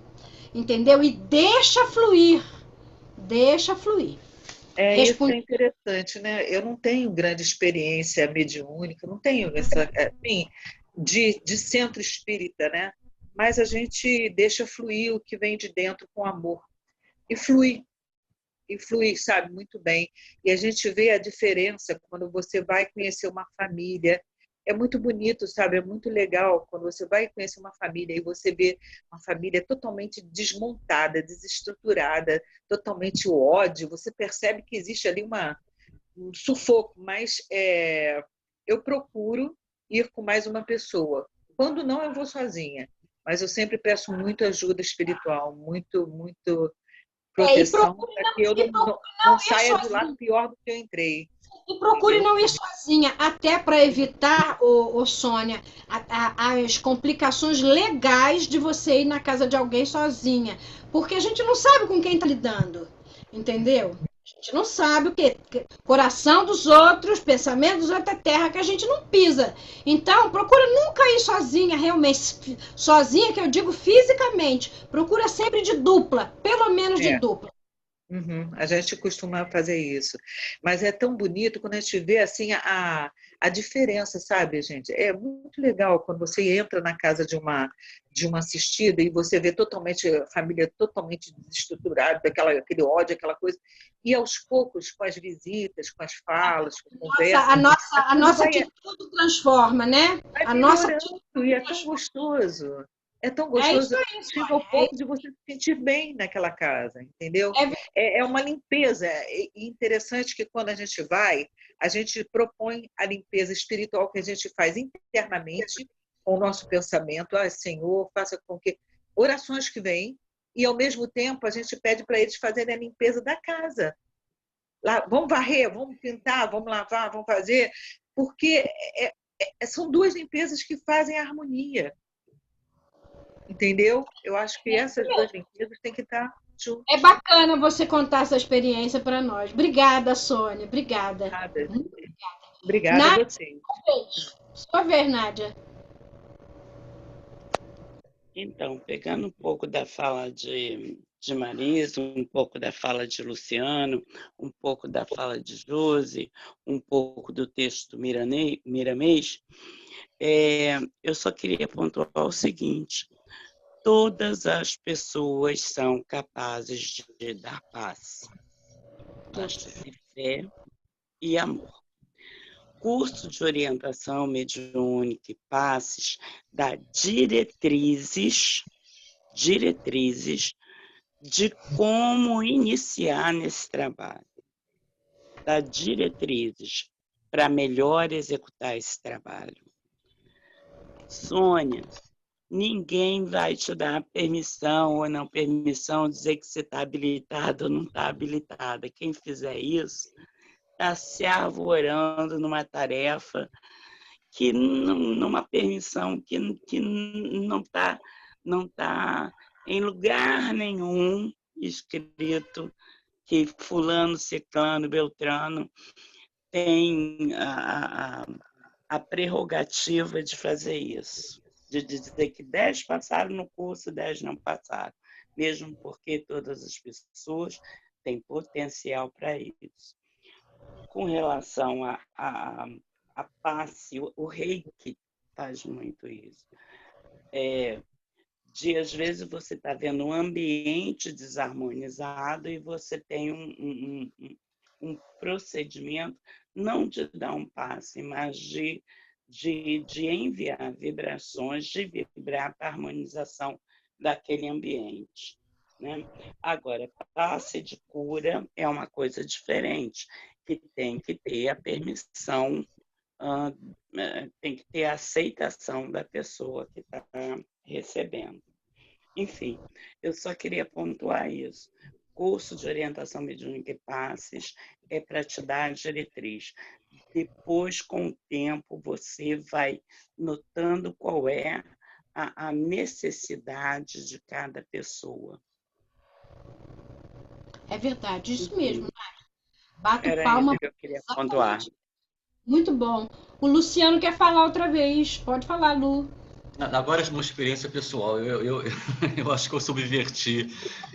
Entendeu? E deixa fluir. Deixa fluir.
isso é interessante, né? Eu não tenho grande experiência mediúnica, não tenho essa, assim, de centro espírita, né? Mas a gente deixa fluir o que vem de dentro com amor. E flui, sabe, muito bem. E a gente vê a diferença quando você vai conhecer uma família. É muito bonito, sabe? É muito legal quando você vai conhecer uma família e você vê uma família totalmente desmontada, desestruturada, totalmente ódio. Você percebe que existe ali um sufoco, mas eu procuro ir com mais uma pessoa. Quando não, eu vou sozinha. Mas eu sempre peço muita ajuda espiritual, muito
E
proteção,
procure
para que eu não
não ir
saia do lado
sozinha.
pior do que eu entrei.
E procure
Entendeu?
não ir sozinha, até para evitar, Sônia, as complicações legais de você ir na casa de alguém sozinha. Porque a gente não sabe com quem está lidando, entendeu? A gente não sabe o que. Coração dos outros, pensamento dos outros é terra que a gente não pisa. Então, procura nunca ir sozinha, realmente. Sozinha, que eu digo fisicamente. Procura sempre de dupla, pelo menos de
É.
dupla.
Uhum, a gente costuma fazer isso. Mas é tão bonito quando a gente vê assim a diferença, sabe, gente? É muito legal quando você entra na casa de uma assistida e você vê totalmente a família totalmente desestruturada, aquele ódio, aquela coisa. E aos poucos, com as visitas, com as falas, com a conversa,
A
aquilo
nossa
vai,
atitude transforma, né?
vai
A nossa
melhorando
atitude
e é tão
transforma.
gostoso. É tão
É isso
gostoso,
aí,
chega ao
Sônia.
ponto de você se sentir bem naquela casa, entendeu?
É
É uma limpeza. É interessante que quando a gente propõe a limpeza espiritual que a gente faz internamente com o nosso pensamento. Ah, Senhor, faça com que orações que vêm e, ao mesmo tempo, a gente pede para eles fazerem a limpeza da casa. Lá, vamos varrer, vamos pintar, vamos lavar, vamos fazer, porque são duas limpezas que fazem a harmonia. Entendeu? Eu acho que essas duas limpezas têm que estar
É
juntas.
bacana você contar essa experiência para nós. Obrigada, Sônia. Obrigada.
Nada. Obrigada a
Nádia,
vocês.
sua vez, Nádia.
Então, pegando um pouco da fala de Marisa, um pouco da fala de Luciano, um pouco da fala de Josi, um pouco do texto Miramês, eu só queria pontuar o seguinte: todas as pessoas são capazes de dar paz. Basta ter fé e amor. Curso de orientação mediúnica e passes dá diretrizes de como iniciar nesse trabalho, dá diretrizes para melhor executar esse trabalho. Sônia, ninguém vai te dar permissão ou não permissão, dizer que você está habilitada ou não está habilitada. Quem fizer isso está se arvorando numa tarefa que numa permissão que não tá em lugar nenhum escrito que fulano, ciclano, beltrano tem a prerrogativa de fazer isso, de dizer que 10 passaram no curso, 10 não passaram, mesmo porque todas as pessoas têm potencial para isso. Com relação a passe, o reiki faz muito isso. Às vezes você está vendo um ambiente desarmonizado e você tem um procedimento, não de dar um passe, mas de enviar vibrações, de vibrar para a harmonização daquele ambiente. Né? Agora, passe de cura é uma coisa diferente, que tem que ter a permissão, tem que ter a aceitação da pessoa que está recebendo. Enfim, eu só queria pontuar isso. Curso de orientação mediúnica e passes é para te dar a diretriz. Depois, com o tempo, você vai notando qual é a necessidade de cada pessoa.
É verdade, isso mesmo. Bato
Era
palma.
isso que eu queria pontuar.
Muito bom. O Luciano quer falar outra vez. Pode falar, Lu.
Agora, uma experiência pessoal. Eu acho que eu subverti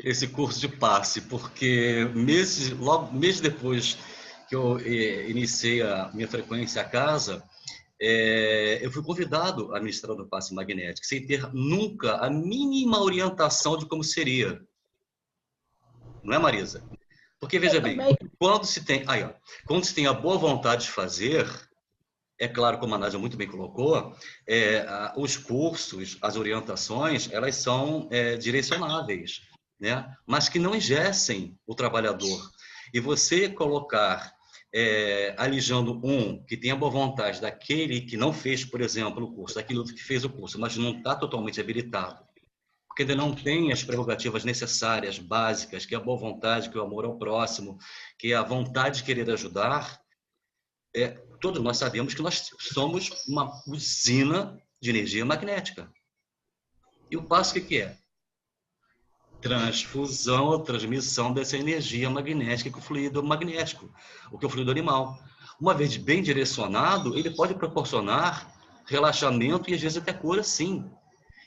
esse curso de passe, porque meses depois que eu iniciei a minha frequência à casa, eu fui convidado a ministrar do passe magnético, sem ter nunca a mínima orientação de como seria. Não é, Marisa? Porque, veja bem, quando se tem a boa vontade de fazer, é claro, como a Nádia muito bem colocou, os cursos, as orientações, elas são direcionáveis, né? Mas que não engessem o trabalhador. E você colocar alijando um que tem a boa vontade daquele que não fez, por exemplo, o curso, daquele outro que fez o curso, mas não está totalmente habilitado, porque ainda não tem as prerrogativas necessárias, básicas, que é a boa vontade, que é o amor ao próximo, que é a vontade de querer ajudar, todos nós sabemos que nós somos uma usina de energia magnética. E o passo, o que é? Transfusão ou transmissão dessa energia magnética com o fluido magnético, o que é o fluido animal. Uma vez bem direcionado, ele pode proporcionar relaxamento e às vezes até cura, sim.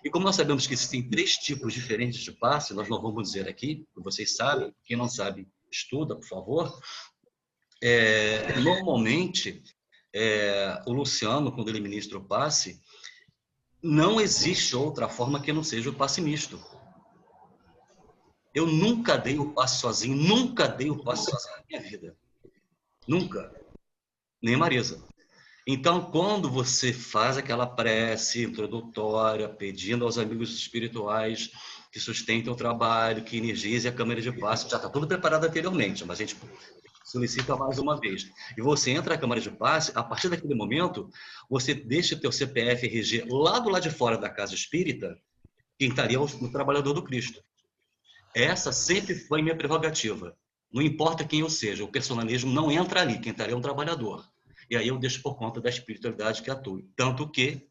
E como nós sabemos que existem 3 tipos diferentes de passe, nós não vamos dizer aqui, vocês sabem, quem não sabe, estuda, por favor. Normalmente, o Luciano, quando ele ministra o passe, não existe outra forma que não seja o passe misto. Eu nunca dei o passe sozinho, nunca dei o passe sozinho na minha vida. Nunca. Nem Marisa. Então, quando você faz aquela prece introdutória, pedindo aos amigos espirituais que sustentem o trabalho, que energize a câmara de passe, já está tudo preparado anteriormente, mas a gente solicita mais uma vez. E você entra na câmara de passe, a partir daquele momento, você deixa o teu CPF RG lá do lado de fora da casa espírita, quem estaria o trabalhador do Cristo. Essa sempre foi minha prerrogativa. Não importa quem eu seja, o personalismo não entra ali, quem estaria é um trabalhador. E aí eu deixo por conta da espiritualidade que atue. Tanto que,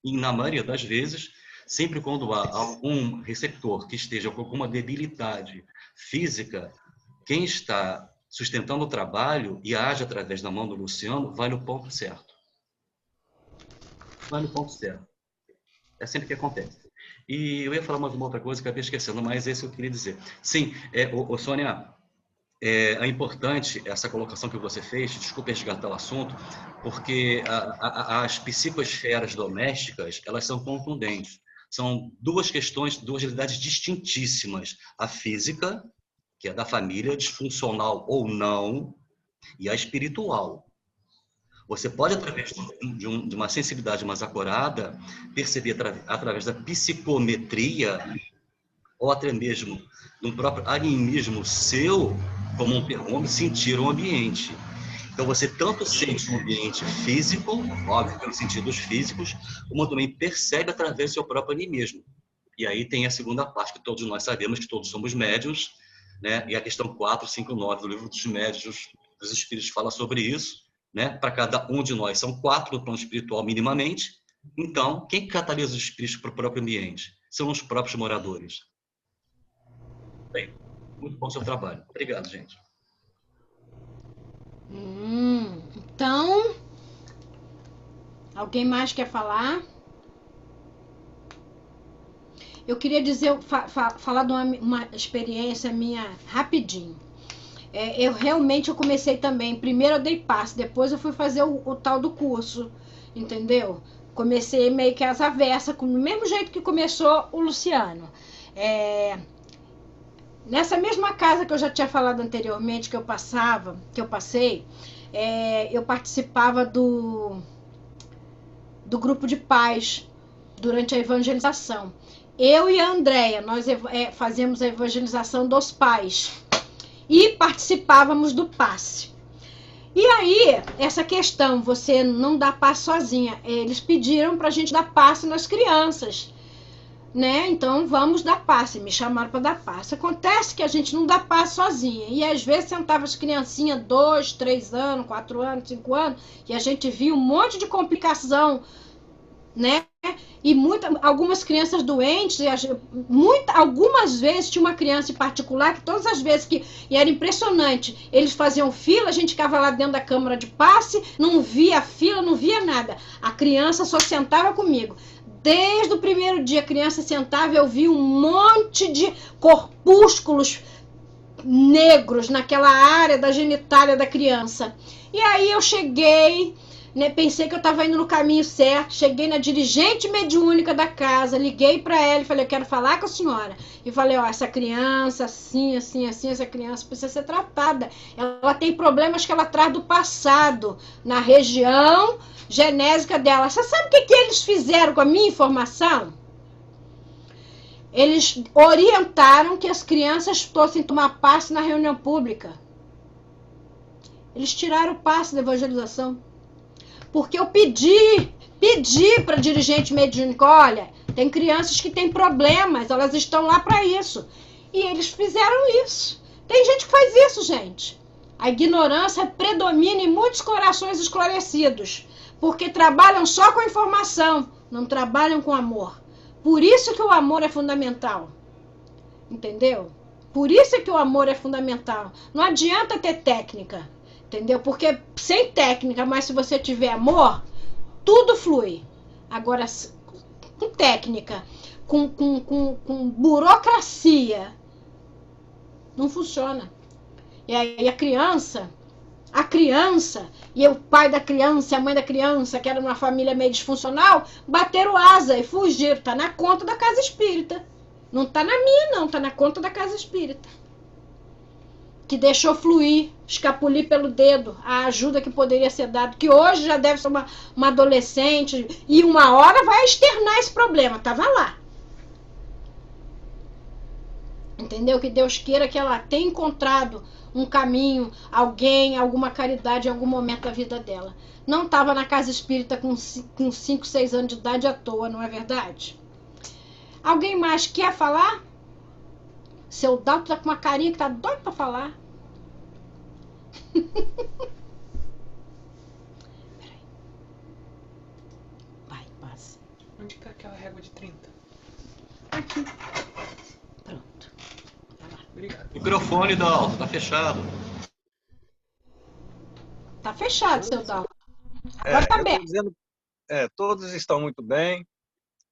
na maioria das vezes, sempre quando há algum receptor que esteja com alguma debilidade física, quem está sustentando o trabalho e age através da mão do Luciano, vai no ponto certo. Vai no ponto certo. É sempre o que acontece. E eu ia falar mais uma outra coisa, acabei esquecendo, mas é isso que eu queria dizer. Sim, Sônia, é importante essa colocação que você fez, desculpe resgatar o assunto, porque as psicosferas domésticas, elas são contundentes. São 2 questões, 2 realidades distintíssimas. A física, que é da família, disfuncional ou não, e a espiritual. Você pode, através de uma sensibilidade mais acurada, perceber através da psicometria, ou até mesmo de um próprio animismo seu, como um termômetro, sentir o ambiente. Então, você tanto sente o ambiente físico, óbvio, pelos sentidos físicos, como também percebe através do seu próprio animismo. E aí tem a segunda parte, que todos nós sabemos que todos somos médiuns, né? E a questão 459 do livro dos médiuns, dos espíritos, fala sobre isso, né? Para cada um de nós são 4 no plano espiritual minimamente. Então, quem catalisa os espíritos para o próprio ambiente? São os próprios moradores. Bem, muito bom seu trabalho. Obrigado, gente.
Então, alguém mais quer falar? Eu queria dizer, falar de uma experiência minha rapidinho. Eu realmente comecei também. Primeiro eu dei passe, depois eu fui fazer o tal do curso, entendeu? Comecei meio que às avessas, do mesmo jeito que começou o Luciano. Nessa mesma casa que eu já tinha falado anteriormente, que eu passei, eu participava do grupo de paz durante a evangelização. Eu e a Andréia, nós fazíamos a evangelização dos pais e participávamos do passe. E aí, essa questão, você não dá passe sozinha, eles pediram pra gente dar passe nas crianças, né? Então vamos dar passe, me chamaram para dar passe. Acontece que a gente não dá passe sozinha, e às vezes sentava as criancinhas 2, 3 anos, 4 anos, 5 anos, e a gente via um monte de complicação, né? E algumas crianças doentes, algumas vezes tinha uma criança em particular que todas as vezes e era impressionante, eles faziam fila, a gente ficava lá dentro da câmara de passe, não via fila, não via nada, a criança só sentava comigo. Desde o primeiro dia a criança sentava, eu vi um monte de corpúsculos negros naquela área da genitália da criança. E aí eu cheguei, né, pensei que eu estava indo no caminho certo, cheguei na dirigente mediúnica da casa, liguei para ela e falei, eu quero falar com a senhora. E falei, essa criança, assim, essa criança precisa ser tratada. Ela tem problemas que ela traz do passado, na região genésica dela. Você sabe o que eles fizeram com a minha informação? Eles orientaram que as crianças fossem tomar passe na reunião pública. Eles tiraram o passe da evangelização. Porque eu pedi para dirigente mediúnica, olha, tem crianças que têm problemas, elas estão lá para isso. E eles fizeram isso. Tem gente que faz isso, gente. A ignorância predomina em muitos corações esclarecidos, porque trabalham só com informação, não trabalham com amor. Por isso que o amor é fundamental. Entendeu? Por isso que o amor é fundamental. Não adianta ter técnica, entendeu? Porque sem técnica, mas se você tiver amor, tudo flui. Agora, com técnica, com burocracia, não funciona. E aí a criança e o pai da criança, a mãe da criança, que era uma família meio disfuncional, bateram asa e fugiram. Tá na conta da casa espírita. Não tá na minha, não. Tá na conta da casa espírita. Que deixou fluir, escapulir pelo dedo a ajuda que poderia ser dada. Que hoje já deve ser uma adolescente e uma hora vai externar esse problema. Tava lá. Entendeu? Que Deus queira que ela tenha encontrado um caminho, alguém, alguma caridade em algum momento da vida dela. Não estava na casa espírita com 5, 6 anos de idade à toa, não é verdade? Alguém mais quer falar? Seu Dalton tá com uma carinha que tá doido pra falar. Peraí. Vai, passe.
Onde que tá aquela régua de 30?
Aqui. Pronto. Vai lá.
Obrigado.
Microfone, Dalton, tá fechado.
Tá fechado, seu Dalton. Agora tá
eu tô
aberto.
dizendo, todos estão muito bem,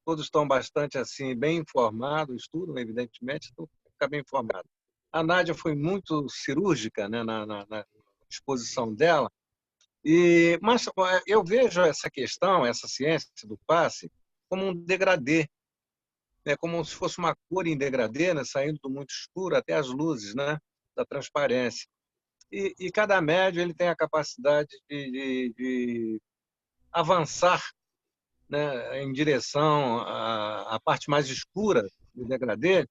todos estão bastante assim, bem informados, estudam, evidentemente, então fica bem informado. A Nádia foi muito cirúrgica, né, na exposição dela, mas eu vejo essa questão, essa ciência do passe, como um degradê, né, como se fosse uma cor em degradê, né, saindo do muito escuro até as luzes, né, da transparência. E cada médium ele tem a capacidade de avançar, né, em direção à parte mais escura do degradê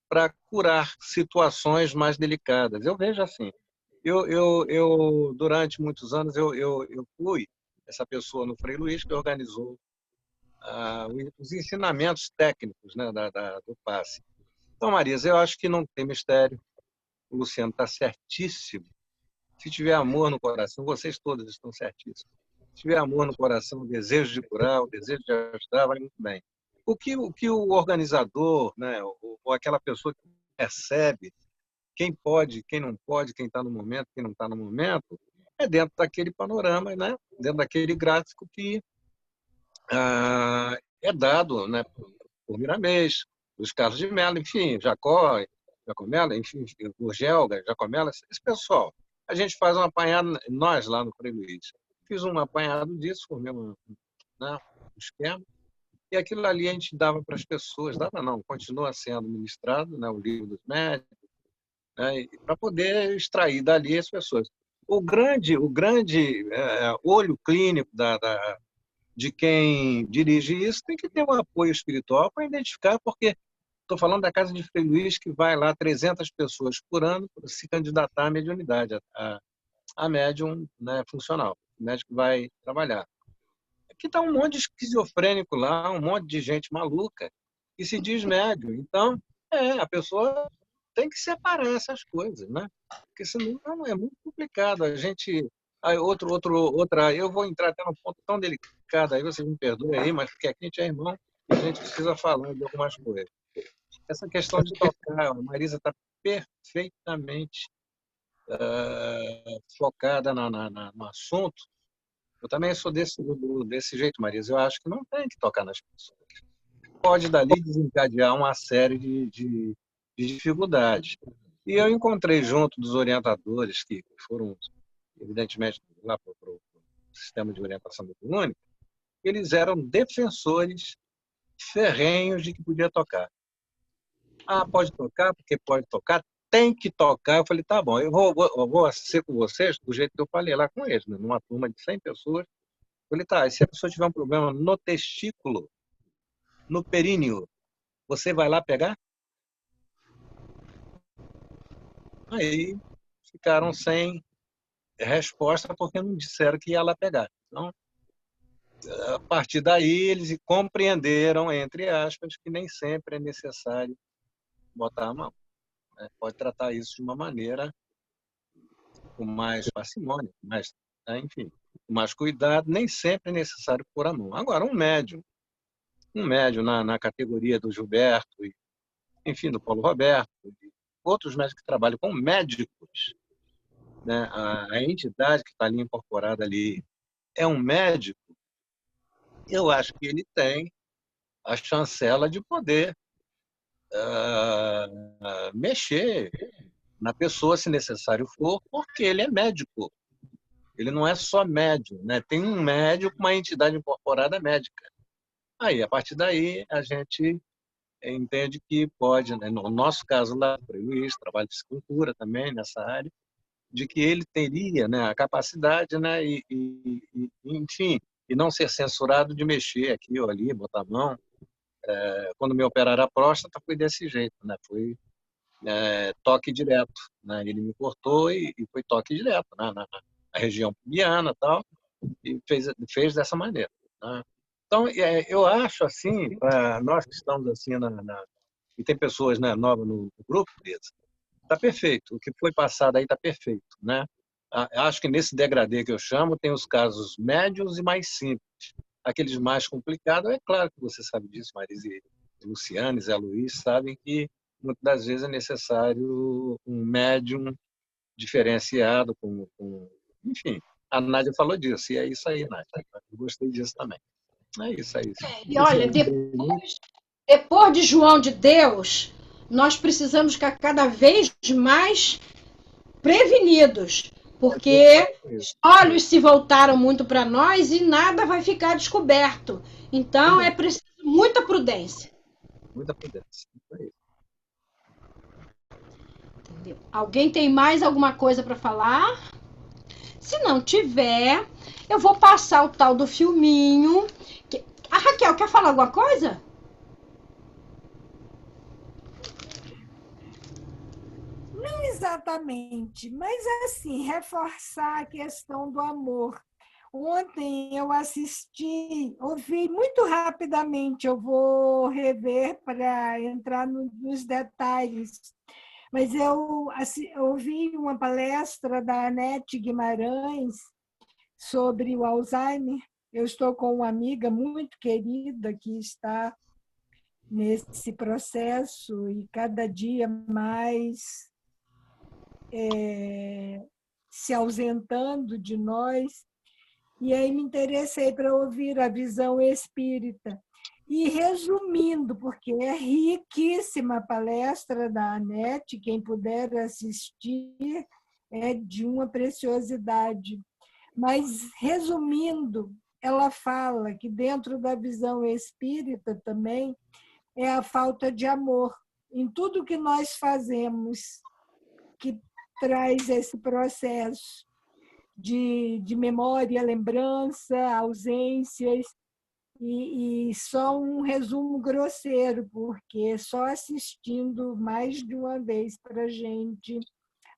para curar situações mais delicadas. Eu vejo assim. Eu durante muitos anos, eu fui essa pessoa no Frei Luís que organizou os ensinamentos técnicos, né, do passe. Então, Marisa, eu acho que não tem mistério. O Luciano está certíssimo. Se tiver amor no coração, vocês todos estão certíssimos. Se tiver amor no coração, o desejo de curar, o desejo de ajudar, vai muito bem. O que o organizador, né, ou aquela pessoa que recebe, quem pode, quem não pode, quem está no momento, quem não está no momento, é dentro daquele panorama, né, dentro daquele gráfico que é dado, né, por Miramês, os Carlos de Mello, enfim, Jacomela, enfim, o Gelga, Jacomela, esse pessoal. A gente faz um apanhado, nós lá no Frei Luís. Fiz um apanhado disso, formei um esquema, e aquilo ali a gente dava para as pessoas, continua sendo ministrado, né, o livro dos médicos, né, para poder extrair dali as pessoas. O grande olho clínico de quem dirige isso tem que ter um apoio espiritual para identificar, porque estou falando da Casa de Frei Luís, que vai lá 300 pessoas por ano para se candidatar à mediunidade, a médium, né, funcional, o médico vai trabalhar. Aqui está um monte de esquizofrênico lá, um monte de gente maluca que se diz médium. Então, a pessoa tem que separar essas coisas, né? Porque senão é muito complicado. A gente... outra, eu vou entrar até num ponto tão delicado, aí vocês me perdoem aí, mas porque aqui a gente é irmão e a gente precisa falar de algumas coisas. Essa questão de tocar, a Marisa está perfeitamente focada no assunto. Eu também sou desse jeito, Marisa. Eu acho que não tem que tocar nas pessoas. Pode dali desencadear uma série de dificuldades. E eu encontrei junto dos orientadores que foram, evidentemente, lá para o sistema de orientação mediúnica, eles eram defensores ferrenhos de que podia tocar. Pode tocar, porque pode tocar, tem que tocar. Eu falei, tá bom, eu vou ser com vocês do jeito que eu falei lá com eles, né? Numa turma de 100 pessoas. Eu falei, tá, e se a pessoa tiver um problema no testículo, no períneo, você vai lá pegar? Aí ficaram sem resposta porque não disseram que ia lá pegar. Então, a partir daí, eles compreenderam, entre aspas, que nem sempre é necessário botar a mão, né? Pode tratar isso de uma maneira com mais parcimônia, mais, né, enfim, com mais cuidado, nem sempre é necessário pôr a mão. Agora, um médium na categoria do Gilberto, e, enfim, do Paulo Roberto, e outros médicos que trabalham com médicos, né? A entidade que está ali incorporada ali é um médico, eu acho que ele tem a chancela de poder mexer na pessoa, se necessário for, porque ele é médico. Ele não é só médium, né? Tem um médico, uma entidade incorporada médica. Aí, a partir daí, a gente entende que pode, né? No nosso caso lá, o Luiz trabalha de psicultura também nessa área, de que ele teria, né, a capacidade, né, enfim, e não ser censurado de mexer aqui ou ali, botar a mão. Quando me operaram a próstata, foi desse jeito, né? Foi toque direto, né? Ele me cortou e foi toque direto, né? Na região pubiana, tal, e fez dessa maneira, né? Então, eu acho assim, para nós que estamos assim e tem pessoas, né, novas no grupo, está perfeito. O que foi passado aí está perfeito, né? Acho que nesse degradê que eu chamo tem os casos médios e mais simples. Aqueles mais complicados, é claro que você sabe disso, Marisa e Luciane, Zé Luiz, sabem que muitas das vezes é necessário um médium diferenciado, enfim, a Nádia falou disso, e é isso aí, Nádia. Eu gostei disso também. É isso, é isso.
E olha, depois de João de Deus, nós precisamos ficar cada vez mais prevenidos, porque os olhos se voltaram muito para nós e nada vai ficar descoberto. Então, é preciso muita prudência.
Muita prudência.
Entendeu? Alguém tem mais alguma coisa para falar? Se não tiver, eu vou passar o tal do filminho. A Raquel, quer falar alguma coisa?
Não exatamente, mas assim, reforçar a questão do amor. Ontem eu ouvi muito rapidamente, eu vou rever para entrar nos detalhes, mas eu ouvi uma palestra da Anete Guimarães sobre o Alzheimer. Eu estou com uma amiga muito querida que está nesse processo e cada dia mais se ausentando de nós. E aí me interessei para ouvir a visão espírita. E resumindo, porque é riquíssima a palestra da Anete, quem puder assistir é de uma preciosidade. Mas, resumindo, ela fala que dentro da visão espírita também é a falta de amor em tudo que nós fazemos, que traz esse processo de memória, lembrança, ausências, e só um resumo grosseiro, porque só assistindo mais de uma vez para a gente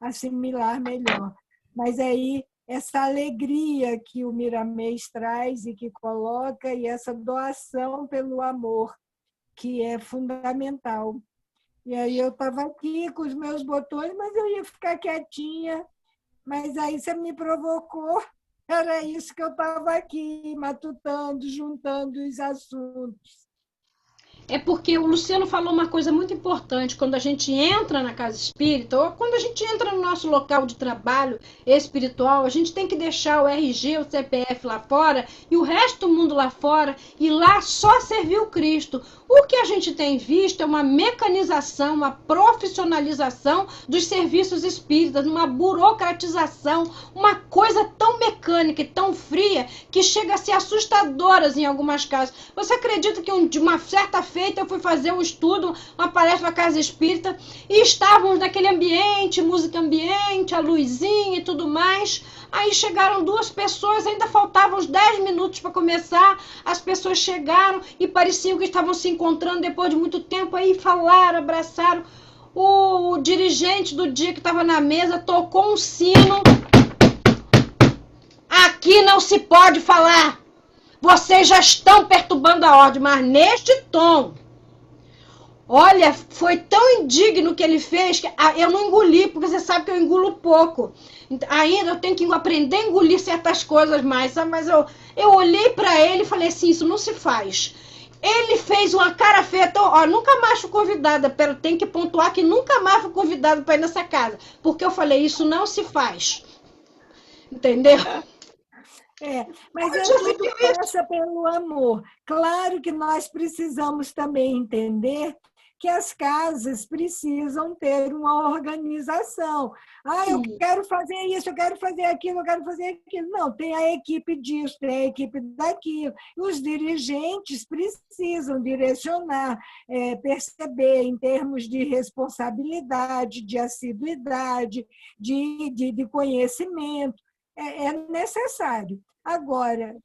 assimilar melhor. Mas aí, essa alegria que o Miramês traz e que coloca, e essa doação pelo amor, que é fundamental. E aí eu estava aqui com os meus botões, mas eu ia ficar quietinha, mas aí você me provocou, era isso que eu estava aqui, matutando, juntando os assuntos.
É porque o Luciano falou uma coisa muito importante. Quando a gente entra na casa espírita, ou quando a gente entra no nosso local de trabalho espiritual, a gente tem que deixar o RG, o CPF lá fora e o resto do mundo lá fora, e lá só servir o Cristo. O que a gente tem visto é uma mecanização, uma profissionalização dos serviços espíritas, uma burocratização, uma coisa tão mecânica e tão fria que chega a ser assustadora em algumas casas. Você acredita que de uma certa feita eu fui fazer um estudo, uma palestra na casa espírita, e estávamos naquele ambiente, música ambiente, a luzinha e tudo mais. Aí chegaram 2 pessoas, ainda faltavam uns 10 minutos para começar. As pessoas chegaram e pareciam que estavam se encontrando depois de muito tempo. Aí falaram, abraçaram. O dirigente do dia que estava na mesa tocou um sino. Aqui não se pode falar. Vocês já estão perturbando a ordem, mas neste tom. Olha, foi tão indigno que ele fez que eu não engoli, porque você sabe que eu engulo pouco. Ainda eu tenho que aprender a engolir certas coisas mais, sabe? Mas eu olhei para ele e falei assim, isso não se faz. Ele fez uma cara feia, então, ó, nunca mais fui convidada, tem que pontuar que nunca mais fui convidada para ir nessa casa, porque eu falei, isso não se faz. Entendeu?
Mas tudo passa pelo amor. Claro que nós precisamos também entender que as casas precisam ter uma organização. Eu quero fazer isso, eu quero fazer aquilo, eu quero fazer aquilo. Não, tem a equipe disso, tem a equipe daquilo. E os dirigentes precisam direcionar, perceber em termos de responsabilidade, de assiduidade, de conhecimento. É necessário. Agora,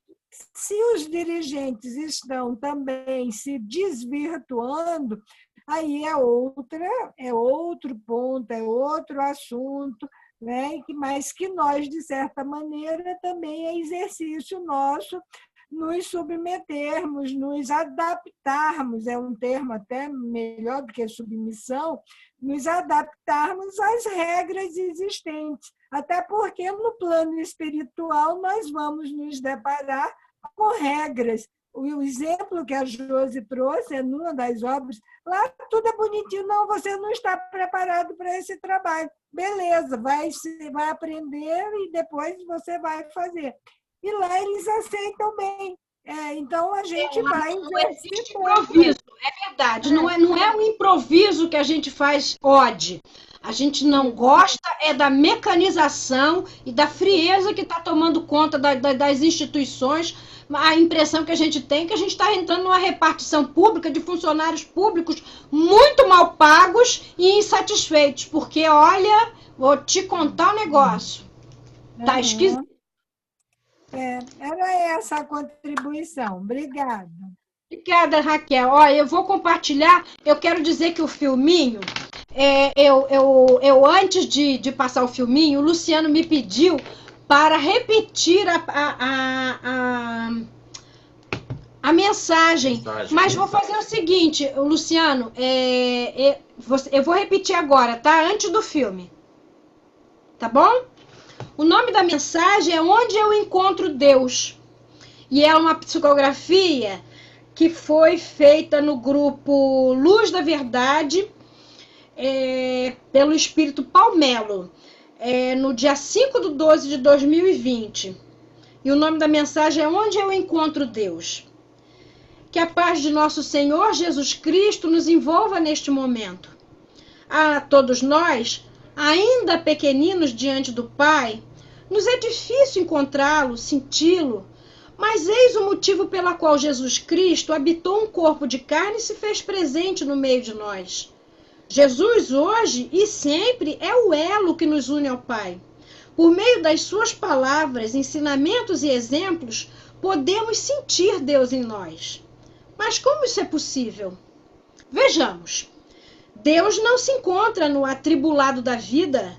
se os dirigentes estão também se desvirtuando, aí é outro ponto, é outro assunto, né? Mas que nós, de certa maneira, também é exercício nosso nos submetermos, nos adaptarmos, é um termo até melhor do que submissão, nos adaptarmos às regras existentes. Até porque no plano espiritual nós vamos nos deparar com regras. O exemplo que a Josi trouxe é numa das obras, lá tudo é bonitinho, não, você não está preparado para esse trabalho. Beleza, vai aprender e depois você vai fazer. E lá eles aceitam bem. Então a gente vai
existe improviso, é verdade. Não é um improviso que a gente faz ode. A gente não gosta da mecanização e da frieza que está tomando conta das instituições. A impressão que a gente tem é que a gente está entrando numa repartição pública de funcionários públicos muito mal pagos e insatisfeitos. Porque, olha, vou te contar um negócio. Tá esquisito.
Era essa a contribuição. Obrigada.
Obrigada, Raquel. Olha, eu vou compartilhar. Eu quero dizer que o filminho, eu antes de passar o filminho, o Luciano me pediu para repetir a mensagem. Mas vou fazer o seguinte, Luciano, eu vou repetir agora, tá? Antes do filme. Tá bom? O nome da mensagem é Onde Eu Encontro Deus. E é uma psicografia que foi feita no grupo Luz da Verdade, pelo Espírito Palmelo, no dia 5/12/2020. E o nome da mensagem é Onde Eu Encontro Deus. Que a paz de nosso Senhor Jesus Cristo nos envolva neste momento. A todos nós, ainda pequeninos diante do Pai, nos é difícil encontrá-lo, senti-lo, mas eis o motivo pela qual Jesus Cristo habitou um corpo de carne e se fez presente no meio de nós. Jesus hoje e sempre é o elo que nos une ao Pai. Por meio das suas palavras, ensinamentos e exemplos, podemos sentir Deus em nós. Mas como isso é possível? Vejamos. Deus não se encontra no atribulado da vida,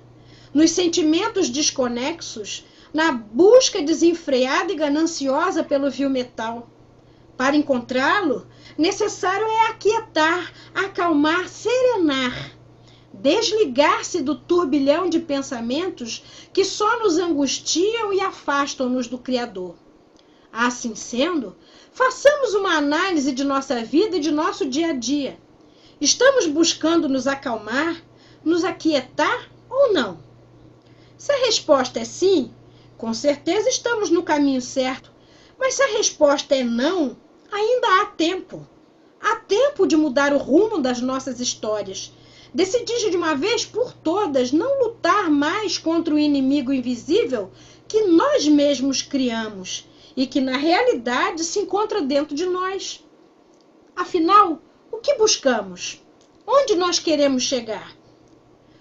nos sentimentos desconexos, na busca desenfreada e gananciosa pelo vil metal. Para encontrá-lo, necessário é aquietar, acalmar, serenar, desligar-se do turbilhão de pensamentos que só nos angustiam e afastam-nos do Criador. Assim sendo, façamos uma análise de nossa vida e de nosso dia a dia. Estamos buscando nos acalmar, nos aquietar ou não? Se a resposta é sim, com certeza estamos no caminho certo. Mas se a resposta é não, ainda há tempo. Há tempo de mudar o rumo das nossas histórias. Decidir de uma vez por todas não lutar mais contra o inimigo invisível que nós mesmos criamos e que na realidade se encontra dentro de nós. Afinal, o que buscamos? Onde nós queremos chegar?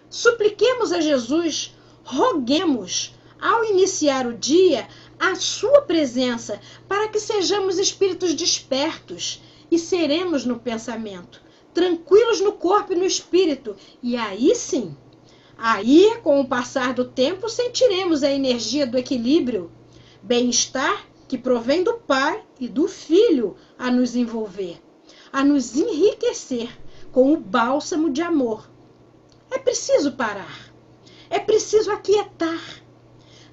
Supliquemos a Jesus, roguemos, ao iniciar o dia, a sua presença, para que sejamos espíritos despertos e serenos no pensamento, tranquilos no corpo e no espírito. E aí sim, com o passar do tempo, sentiremos a energia do equilíbrio, Bem-estar que provém do Pai e do Filho a nos envolver, a nos enriquecer com o bálsamo de amor. É preciso parar. É preciso aquietar.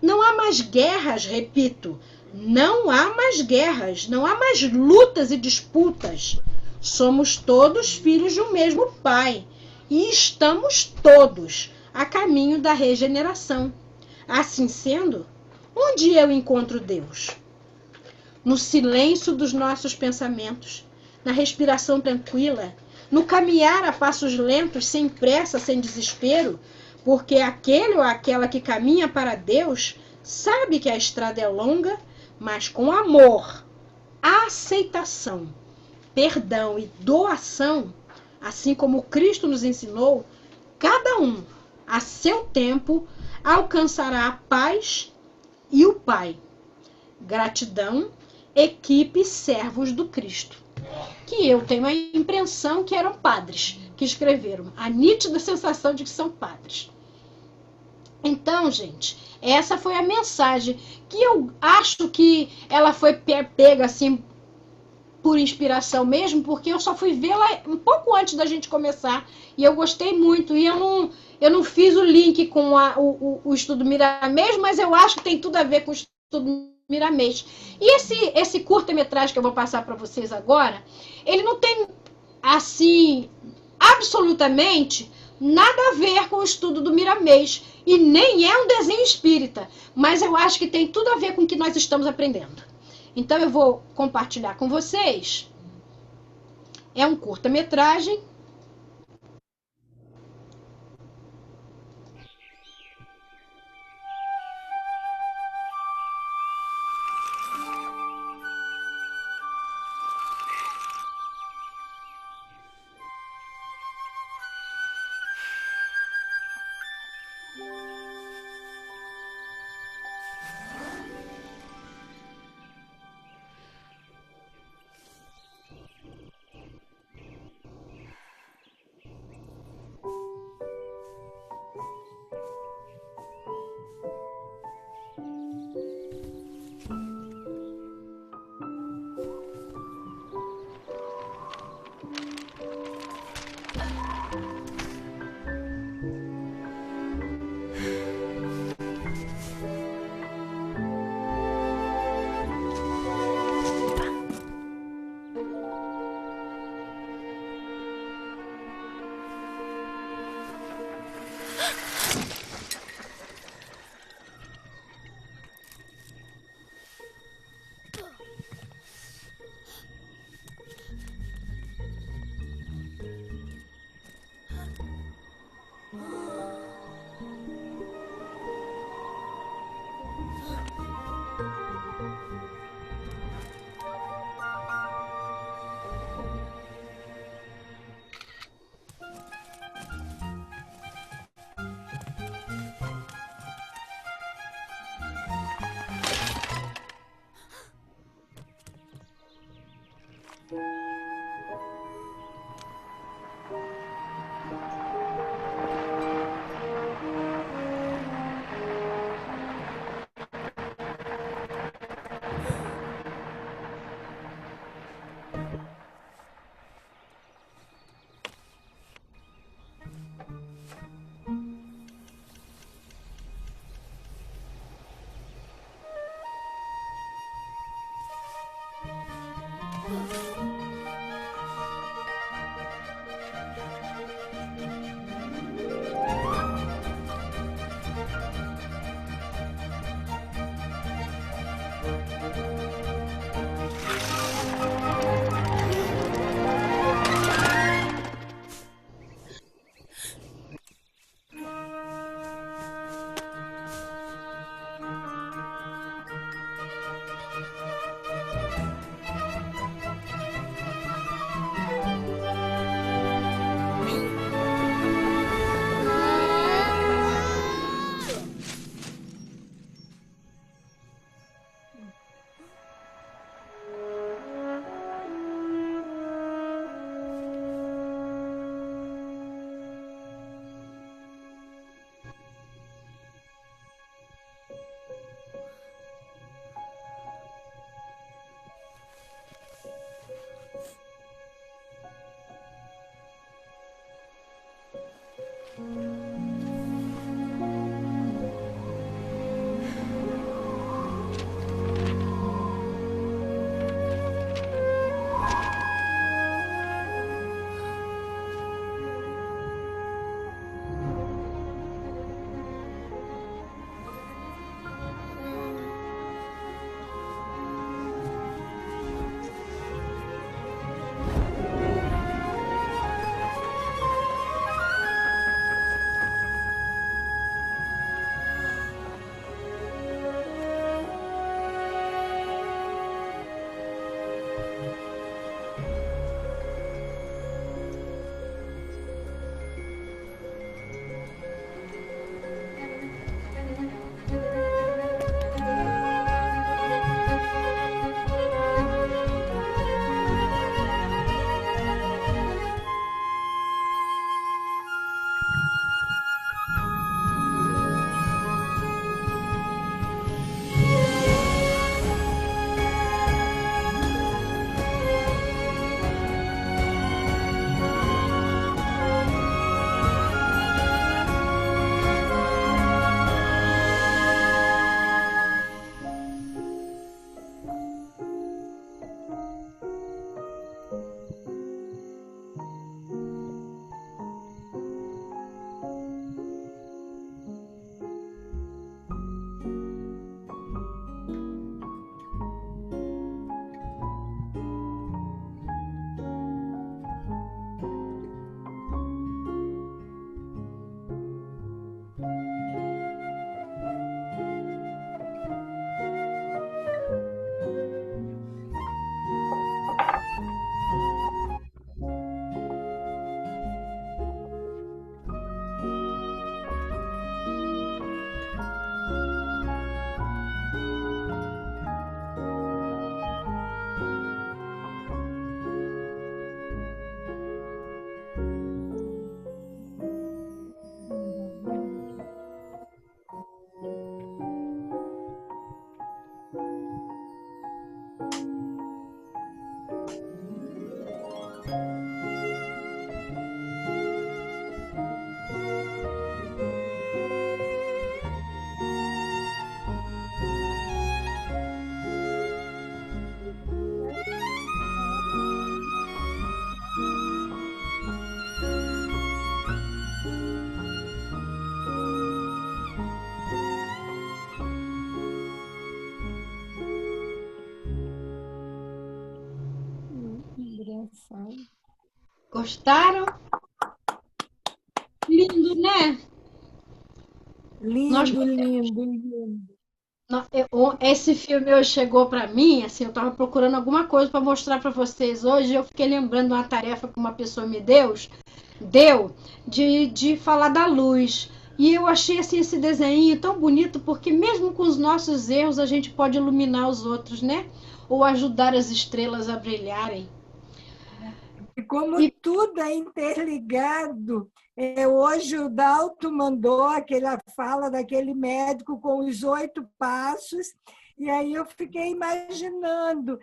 Não há mais guerras, repito. Não há mais guerras. Não há mais lutas e disputas. Somos todos filhos de um mesmo Pai. E estamos todos a caminho da regeneração. Assim sendo, onde eu encontro Deus? No silêncio dos nossos pensamentos, na respiração tranquila, no caminhar a passos lentos, sem pressa, sem desespero, porque aquele ou aquela que caminha para Deus sabe que a estrada é longa, mas com amor, aceitação, perdão e doação, assim como Cristo nos ensinou, cada um, a seu tempo, alcançará a paz e o Pai. Gratidão, equipe Servos do Cristo. Que eu tenho a impressão que eram padres que escreveram, a nítida sensação de que são padres. Então, gente, essa foi a mensagem que eu acho que ela foi pega assim por inspiração mesmo, porque eu só fui vê-la um pouco antes da gente começar e eu gostei muito. E eu não fiz o link com o estudo Miramês, mas eu acho que tem tudo a ver com o estudo Miramês. E esse curta-metragem que eu vou passar para vocês agora, ele não tem, assim, absolutamente nada a ver com o estudo do Miramês. E nem é um desenho espírita, mas eu acho que tem tudo a ver com o que nós estamos aprendendo. Então eu vou compartilhar com vocês. É um curta-metragem.
sabe?
Gostaram? Lindo, né? Nós-
Lindo, lindo, lindo.
Esse filme hoje chegou para mim, assim, eu estava procurando alguma coisa para mostrar para vocês hoje, eu fiquei lembrando de uma tarefa que uma pessoa me deu de falar da luz. E eu achei assim, esse desenho tão bonito, porque mesmo com os nossos erros, a gente pode iluminar os outros, né? Ou ajudar as estrelas a brilharem.
E como tudo é interligado, hoje o Dalton mandou aquela fala daquele médico com os 8 passos, e aí eu fiquei imaginando,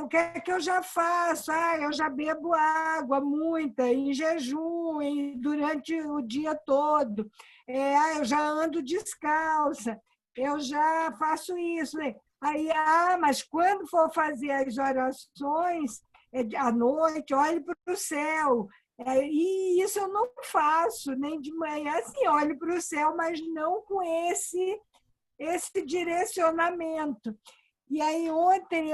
o que é que eu já faço? Eu já bebo água, muita, em jejum, durante o dia todo. Eu já ando descalça, eu já faço isso. Aí, mas quando for fazer as orações, à noite, olhe para o céu. E isso eu não faço, nem de manhã, assim, olho para o céu, mas não com esse direcionamento. E aí ontem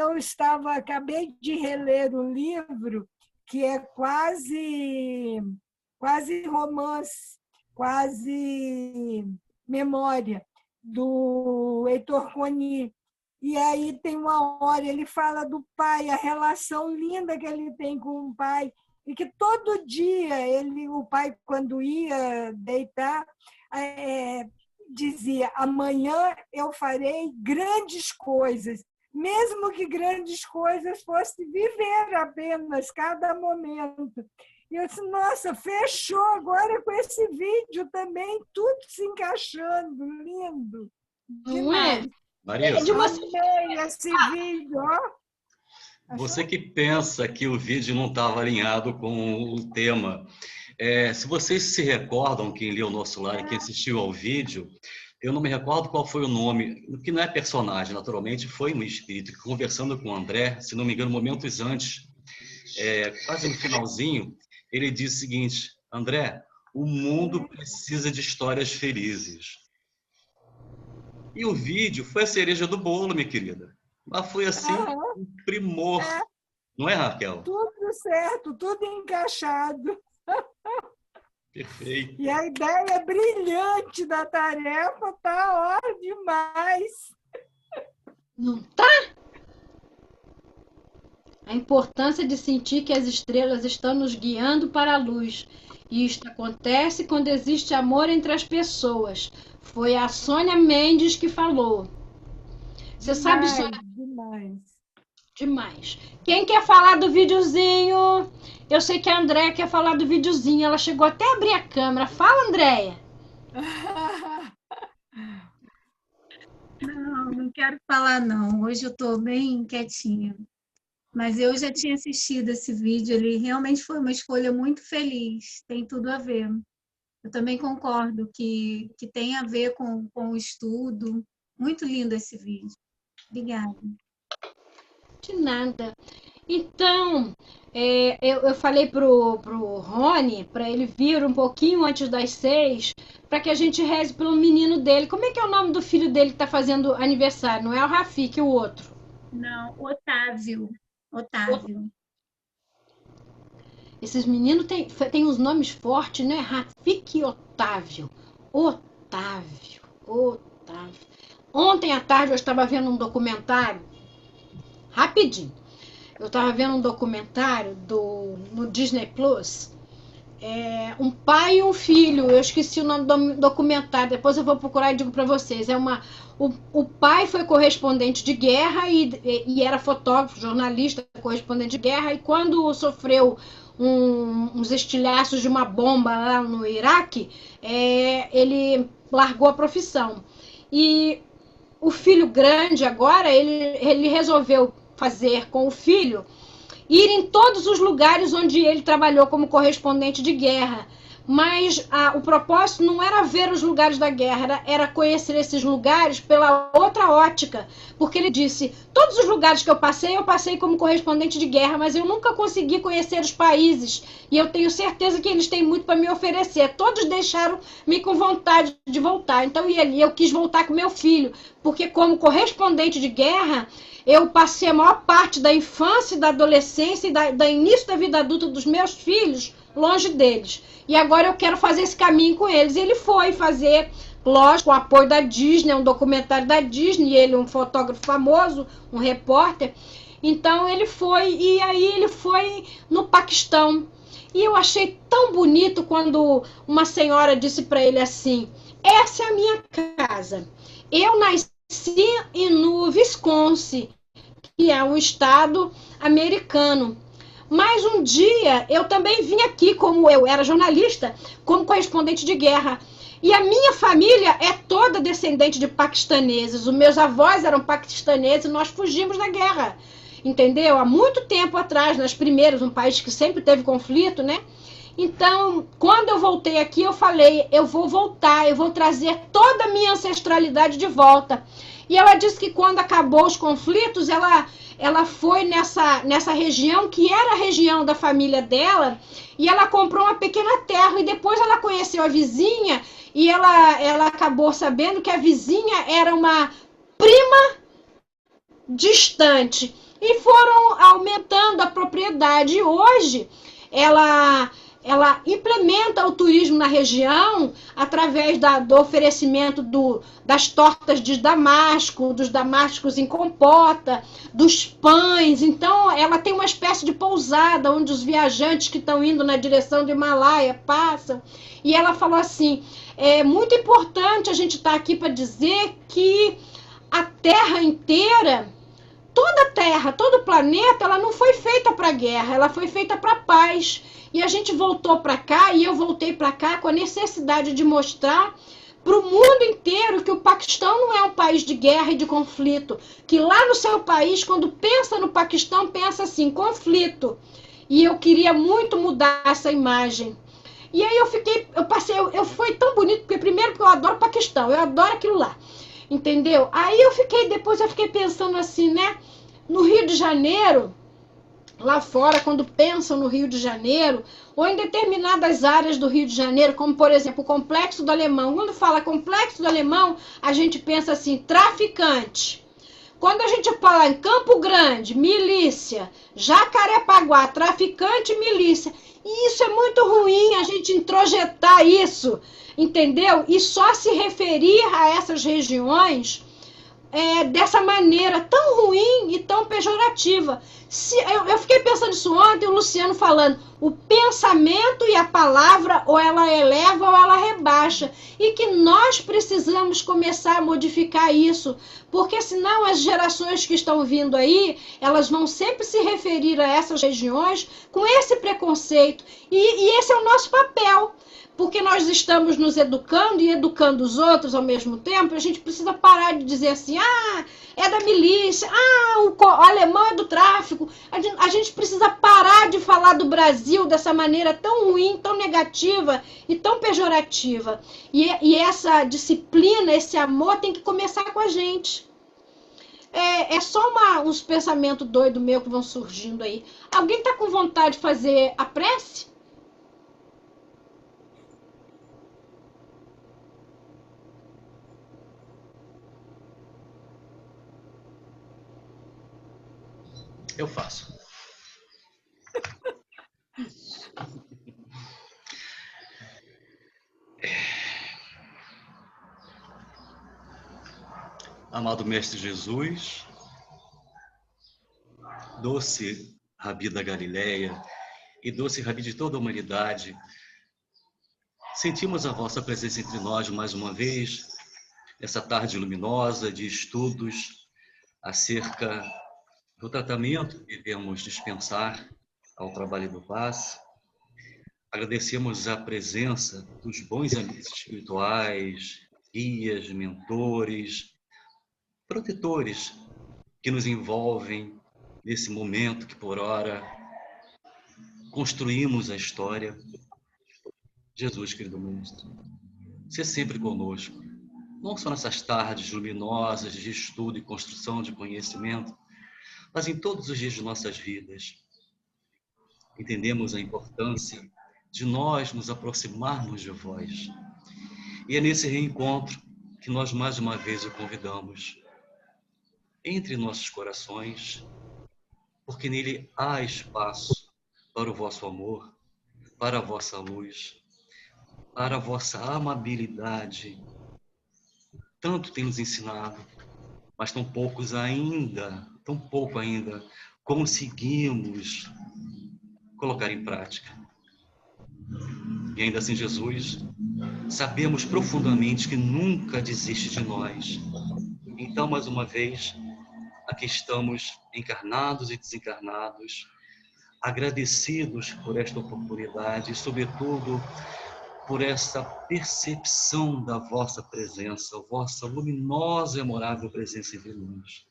acabei de reler um livro que é quase romance, quase memória, do Heitor Coni. E aí tem uma hora, ele fala do pai, a relação linda que ele tem com o pai, e que todo dia o pai, quando ia deitar, dizia: amanhã eu farei grandes coisas, mesmo que grandes coisas fosse viver apenas cada momento. E eu disse: nossa, fechou agora com esse vídeo também, tudo se encaixando, lindo.
Não é?
Marisa,
Amei esse vídeo, ó.
você que pensa que o vídeo não estava alinhado com o tema, se vocês se recordam, quem leu o nosso lar e quem assistiu ao vídeo, eu não me recordo qual foi o nome, que não é personagem, naturalmente, foi um espírito que, conversando com o André, se não me engano, momentos antes, quase no finalzinho, ele disse o seguinte: André, o mundo precisa de histórias felizes. E o vídeo foi a cereja do bolo, minha querida. Mas foi assim, um primor. Não é, Raquel?
Tudo certo, tudo encaixado.
Perfeito.
E a ideia brilhante da tarefa tá demais.
Não tá? A importância de sentir que as estrelas estão nos guiando para a luz. E isto acontece quando existe amor entre as pessoas. Foi a Sônia Mendes que falou. Você sabe, Sônia? Demais. Quem quer falar do videozinho? Eu sei que a Andréia quer falar do videozinho. Ela chegou até a abrir a câmera. Fala, Andréia.
Não quero falar, não. Hoje eu estou bem quietinha. Mas eu já tinha assistido esse vídeo. Ele realmente foi uma escolha muito feliz. Tem tudo a ver. Eu também concordo que tem a ver com o estudo. Muito lindo esse vídeo. Obrigada.
De nada. Então, eu falei pro Rony, para ele vir um pouquinho antes das 6, para que a gente reze pelo menino dele. Como é que é o nome do filho dele que está fazendo aniversário? Não é o Rafik, o outro?
Não, Otávio.
Esses meninos têm uns nomes fortes, né? Rafik e Otávio. Otávio. Ontem à tarde eu estava vendo um documentário, rapidinho. Eu estava vendo um documentário no Disney Plus. Um pai e um filho. Eu esqueci o nome do documentário. Depois eu vou procurar e digo para vocês. O pai foi correspondente de guerra e era fotógrafo, jornalista, correspondente de guerra. E quando sofreu uns estilhaços de uma bomba lá no Iraque, ele largou a profissão. E o filho grande agora, ele resolveu fazer com o filho ir em todos os lugares onde ele trabalhou como correspondente de guerra, mas o propósito não era ver os lugares da guerra, era conhecer esses lugares pela outra ótica. Porque ele disse, todos os lugares que eu passei como correspondente de guerra, mas eu nunca consegui conhecer os países. E eu tenho certeza que eles têm muito para me oferecer. Todos deixaram-me com vontade de voltar. Então, eu quis voltar com meu filho, porque como correspondente de guerra, eu passei a maior parte da infância e da adolescência e da início da vida adulta dos meus filhos longe deles. E agora eu quero fazer esse caminho com eles. E ele foi fazer, lógico, com o apoio da Disney, um documentário da Disney, ele um fotógrafo famoso, um repórter. Então ele foi, e aí ele foi no Paquistão. E eu achei tão bonito quando uma senhora disse para ele assim, essa é a minha casa. Eu nasci no Wisconsin, que é um estado americano. Mas um dia eu também vim aqui, como eu era jornalista, como correspondente de guerra. E a minha família é toda descendente de paquistaneses. Os meus avós eram paquistaneses e nós fugimos da guerra. Entendeu? Há muito tempo atrás, nas primeiras, um país que sempre teve conflito, né? Então, quando eu voltei aqui, eu falei, eu vou voltar, eu vou trazer toda a minha ancestralidade de volta. E ela disse que quando acabou os conflitos, ela foi nessa região, que era a região da família dela, e ela comprou uma pequena terra, e depois ela conheceu a vizinha, e ela acabou sabendo que a vizinha era uma prima distante. E foram aumentando a propriedade. E hoje, ela implementa o turismo na região através do oferecimento das tortas de damasco, dos damascos em compota, dos pães. Então, ela tem uma espécie de pousada onde os viajantes que estão indo na direção do Himalaia passam. E ela falou assim, é muito importante a gente estar aqui para dizer que a Terra inteira, toda a Terra, todo o planeta, ela não foi feita para guerra, ela foi feita para paz. E a gente voltou para cá, e eu voltei para cá com a necessidade de mostrar para o mundo inteiro que o Paquistão não é um país de guerra e de conflito. Que lá no seu país, quando pensa no Paquistão, pensa assim, conflito. E eu queria muito mudar essa imagem. E aí foi tão bonito, porque primeiro que eu adoro o Paquistão, eu adoro aquilo lá. Entendeu? Aí depois eu fiquei pensando assim, né? No Rio de Janeiro, lá fora, quando pensam no Rio de Janeiro, ou em determinadas áreas do Rio de Janeiro, como, por exemplo, o Complexo do Alemão. Quando fala Complexo do Alemão, a gente pensa assim, traficante. Quando a gente fala em Campo Grande, milícia, Jacarepaguá, traficante e milícia. E isso é muito ruim, a gente introjetar isso, entendeu? E só se referir a essas regiões dessa maneira tão ruim e tão pejorativa. Eu fiquei pensando isso ontem, o Luciano falando, o pensamento e a palavra ou ela eleva ou ela rebaixa, e que nós precisamos começar a modificar isso, porque senão as gerações que estão vindo aí, elas vão sempre se referir a essas regiões com esse preconceito, e esse é o nosso papel. Porque nós estamos nos educando e educando os outros ao mesmo tempo, a gente precisa parar de dizer assim, é da milícia, o alemão é do tráfico. A gente precisa parar de falar do Brasil dessa maneira tão ruim, tão negativa e tão pejorativa. E essa disciplina, esse amor tem que começar com a gente. É só uns pensamentos doidos meus que vão surgindo aí. Alguém está com vontade de fazer a prece?
Eu faço. Amado Mestre Jesus, doce Rabi da Galileia e doce Rabi de toda a humanidade, sentimos a vossa presença entre nós mais uma vez, nessa tarde luminosa de estudos acerca do tratamento que devemos dispensar ao trabalho do passe. Agradecemos a presença dos bons amigos espirituais, guias, mentores, protetores que nos envolvem nesse momento que, por ora, construímos a história. Jesus, querido Mestre, ser sempre conosco, não só nessas tardes luminosas de estudo e construção de conhecimento, mas em todos os dias de nossas vidas. Entendemos a importância de nós nos aproximarmos de vós. E é nesse reencontro que nós mais uma vez o convidamos. Entre nossos corações, porque nele há espaço para o vosso amor, para a vossa luz, para a vossa amabilidade. Tanto tem nos ensinado, mas tão pouco ainda conseguimos colocar em prática. E ainda assim, Jesus, sabemos profundamente que nunca desiste de nós. Então, mais uma vez, aqui estamos encarnados e desencarnados, agradecidos por esta oportunidade e, sobretudo, por essa percepção da vossa presença, vossa luminosa e amorável presença em nós.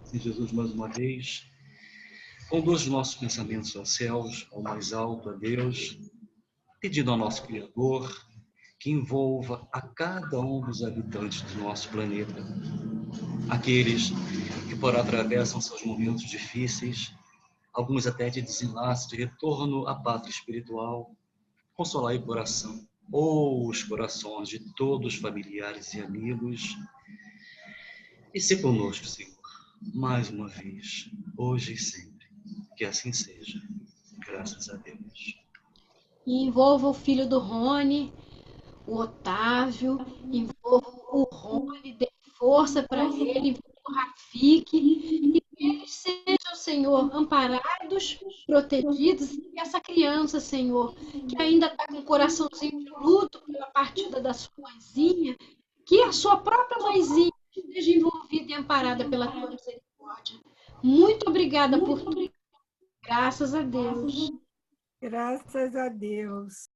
Sim, Jesus, mais uma vez, conduz os nossos pensamentos aos céus, ao mais alto, a Deus, pedindo ao nosso Criador que envolva a cada um dos habitantes do nosso planeta, aqueles que por atravessam seus momentos difíceis, alguns até de desenlace, de retorno à pátria espiritual, consolar o coração, ou os corações de todos os familiares e amigos, e ser conosco, Senhor, mais uma vez, hoje e sempre. Que assim seja. Graças a Deus.
E envolva o filho do Rony, o Otávio, envolva o Rony, dê força para ele, envolva o Rafik, e que eles sejam, Senhor, amparados, protegidos, e essa criança, Senhor, que ainda está com o coraçãozinho de luto pela partida da sua mãezinha, que a sua própria mãezinha esteja envolvida e amparada pela tua misericórdia. Muito obrigada por tudo. Graças a Deus.
Graças a Deus.